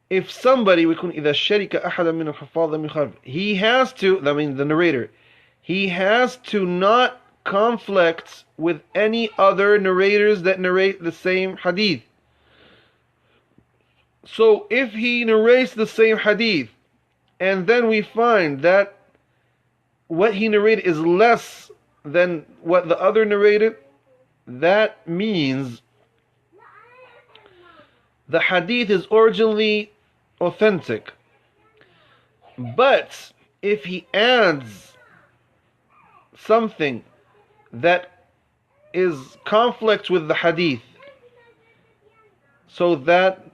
if somebody إذا شرك أحدا من الحفاظ لم يخالف, he has to, I mean the narrator, he has to not conflict with any other narrators that narrate the same hadith. So if he narrates the same hadith, and then we find that what he narrated is less than what the other narrated, that means the hadith is originally authentic. But if he adds something that is conflict with the hadith, so that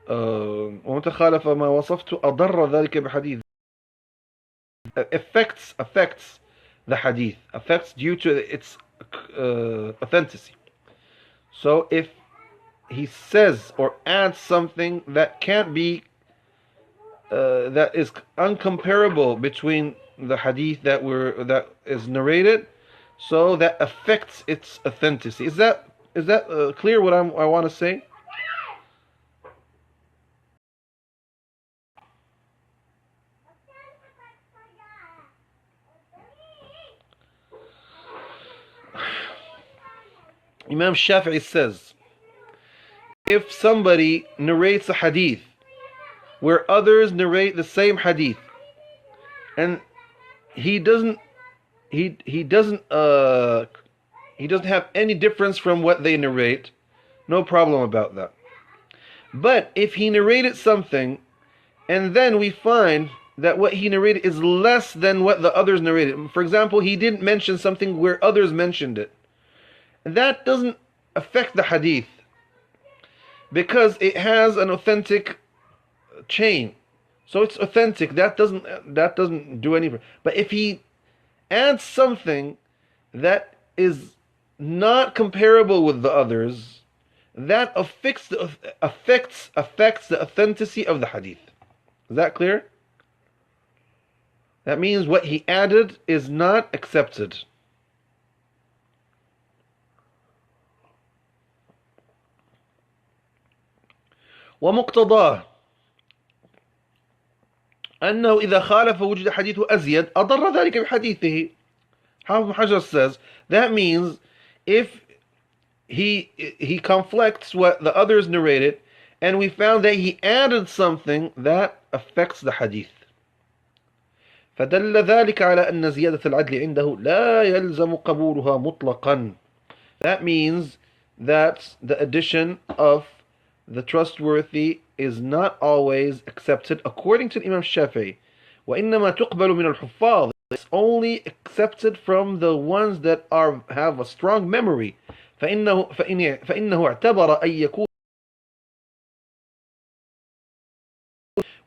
ومتى خالف ما وصفت أضر ذلك بحديث, affects the hadith, affects due to its authenticity. So if he says or adds something that can't be that is uncomparable between the hadith that is narrated, so that affects its authenticity. Is that clear what I want to say? Imam Shafi'i says, if somebody narrates a hadith where others narrate the same hadith, and he doesn't have any difference from what they narrate, no problem about that. But if he narrated something, and then we find that what he narrated is less than what the others narrated, for example, he didn't mention something where others mentioned it, that doesn't affect the hadith, because it has an authentic chain, so it's authentic. That doesn't do anything. But if he adds something that is not comparable with the others, that affects the authenticity of the hadith. Is that clear? That means what he added is not accepted. ومقتضاه أنه إذا خالف وجد حديث أزيد أضر ذلك بحديثه. Hafiz Hajar says that means if he conflicts what the others narrated, and we found that he added something that affects the hadith. فدل ذلك على أن زيادة العدل عنده لا يلزم قبولها مطلقا. That means that the addition of the trustworthy is not always accepted according to Imam Shafi'i. وإنما تقبل من الحفاظ. It's only accepted from the ones that have a strong memory. فإنه اعتبر أن يكون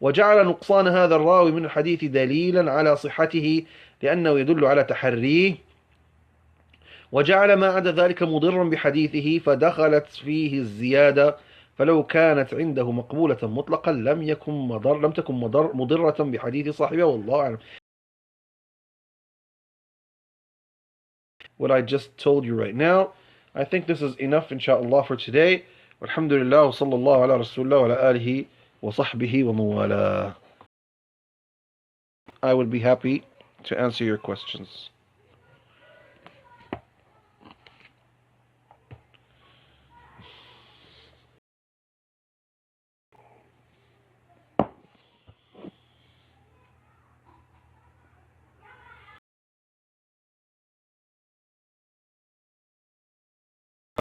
وجعل نقصان هذا الراوي من الحديث دليلا على صحته لأنه يدل على تحريه، وجعل ما عدا ذلك مضرا بحديثه فدخلت فيه الزيادة، فلو كانت عنده مقبولة مطلقا لم تكن مضرة بحديث صاحبها والله أعلم. What I just told you right now, I think this is enough inshallah for today. Alhamdulillah wa sallallahu ala rasulullah wa ala alihi wa sahbihi wa mawala. I would be happy to answer your questions.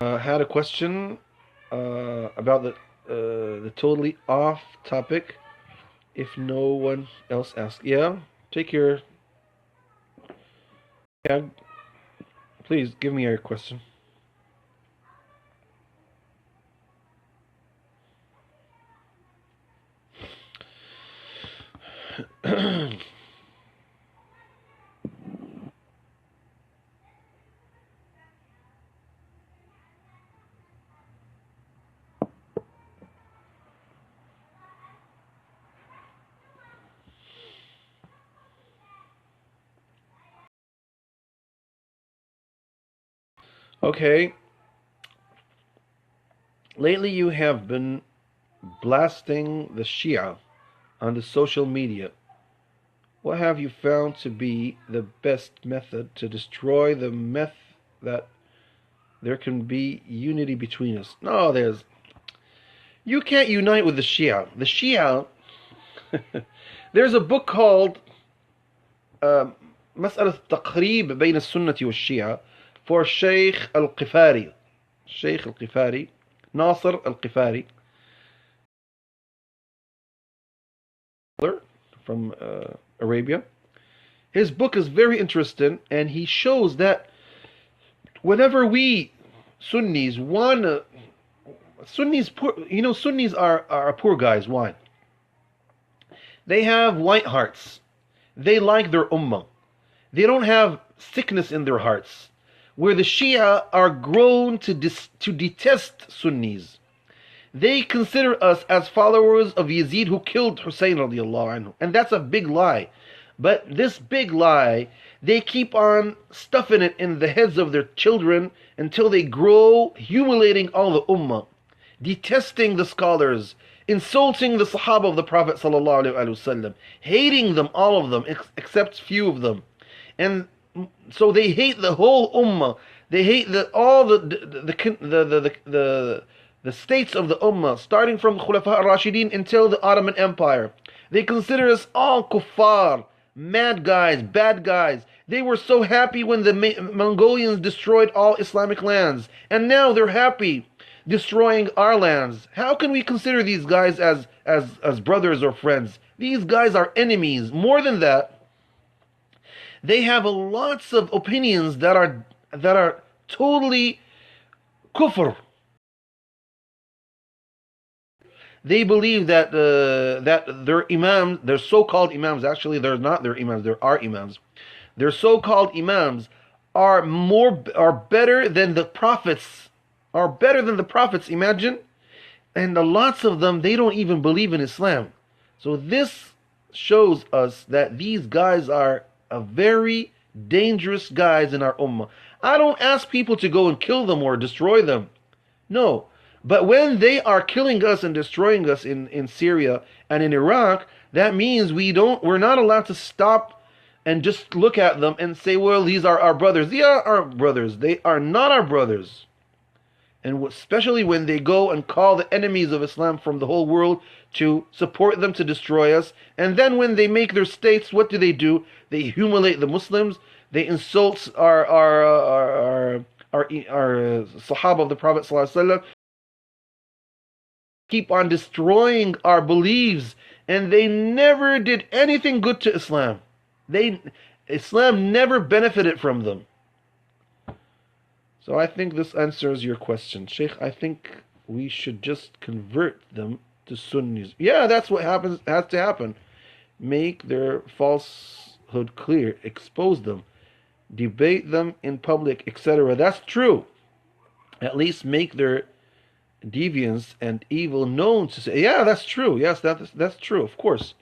I had a question about the totally off topic. If no one else asks, yeah, take your. Yeah, please give me your question. Okay. Lately you have been blasting the Shia on the social media. What have you found to be the best method to destroy the myth that there can be unity between us? No, you can't unite with the Shia. The Shia, there's a book called مسألة التقريب بين السنة والشيعة for Shaykh Al-Qifari. Shaykh Al-Qifari, Nasir Al-Qifari, from Arabia. His book is very interesting, and he shows that whenever we Sunnis want Sunnis, Sunnis are poor guys. Why? They have white hearts. They like their ummah. They don't have sickness in their hearts. Where the Shia are grown to detest Sunnis. They consider us as followers of Yazid who killed Hussein radiallahu anhu. And that's a big lie. But this big lie, they keep on stuffing it in the heads of their children until they grow, humiliating all the ummah, detesting the scholars, insulting the Sahaba of the Prophet sallallahu alaihi wasallam, hating them, all of them, except few of them. And so they hate the whole ummah. They hate all the states of the ummah, starting from the Khulafa al-Rashidin until the Ottoman Empire. They consider us all kuffar, mad guys, bad guys. They were so happy when the Mongolians destroyed all Islamic lands, and now they're happy destroying our lands. How can we consider these guys as brothers or friends? These guys are enemies. More than that, they have lots of opinions that are totally kufr. They believe that their imams, their so-called imams, actually they're not their imams, they're our imams. Their so-called imams are better than the prophets. Are better than the prophets, imagine? And lots of them, they don't even believe in Islam. So this shows us that these guys are a very dangerous guys in our ummah. I don't ask people to go and kill them or destroy them. No. But when they are killing us and destroying us in Syria and in Iraq, that means we're not allowed to stop and just look at them and say, well, these are our brothers. They are our brothers. They are not our brothers. And especially when they go and call the enemies of Islam from the whole world to support them to destroy us. And then when they make their states, what do? They humiliate the Muslims. They insult our Sahaba of the Prophet ﷺ, keep on destroying our beliefs, and they never did anything good to Islam. Islam never benefited from them. So I think this answers your question, Sheikh. I think we should just convert them to Sunnis. Yeah, that's what has to happen. Make their falsehood clear, expose them, debate them in public, etc. That's true. At least make their deviance and evil known to say. Yeah, that's true. Yes, that's true. Of course,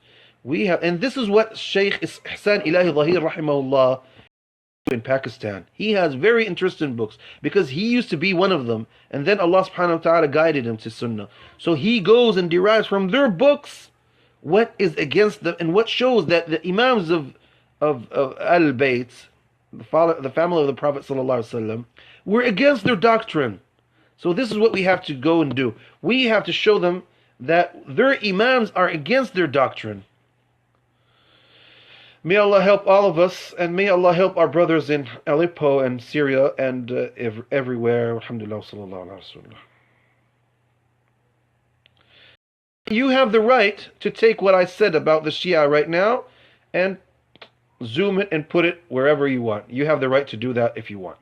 we have, and this is what Shaykh Hassan Al-Kettani rahimahullah in Pakistan. He has very interesting books because he used to be one of them, and then Allah subhanahu wa ta'ala guided him to Sunnah. So he goes and derives from their books what is against them and what shows that the Imams of Al-Bayt, the family of the Prophet sallallahu alaihi wasallam, were against their doctrine. So this is what we have to go and do. We have to show them that their Imams are against their doctrine. May Allah help all of us, and may Allah help our brothers in Aleppo and Syria and everywhere. Alhamdulillah, sallallahu alaihi wasallam. You have the right to take what I said about the Shia right now and zoom it and put it wherever you want. You have the right to do that if you want.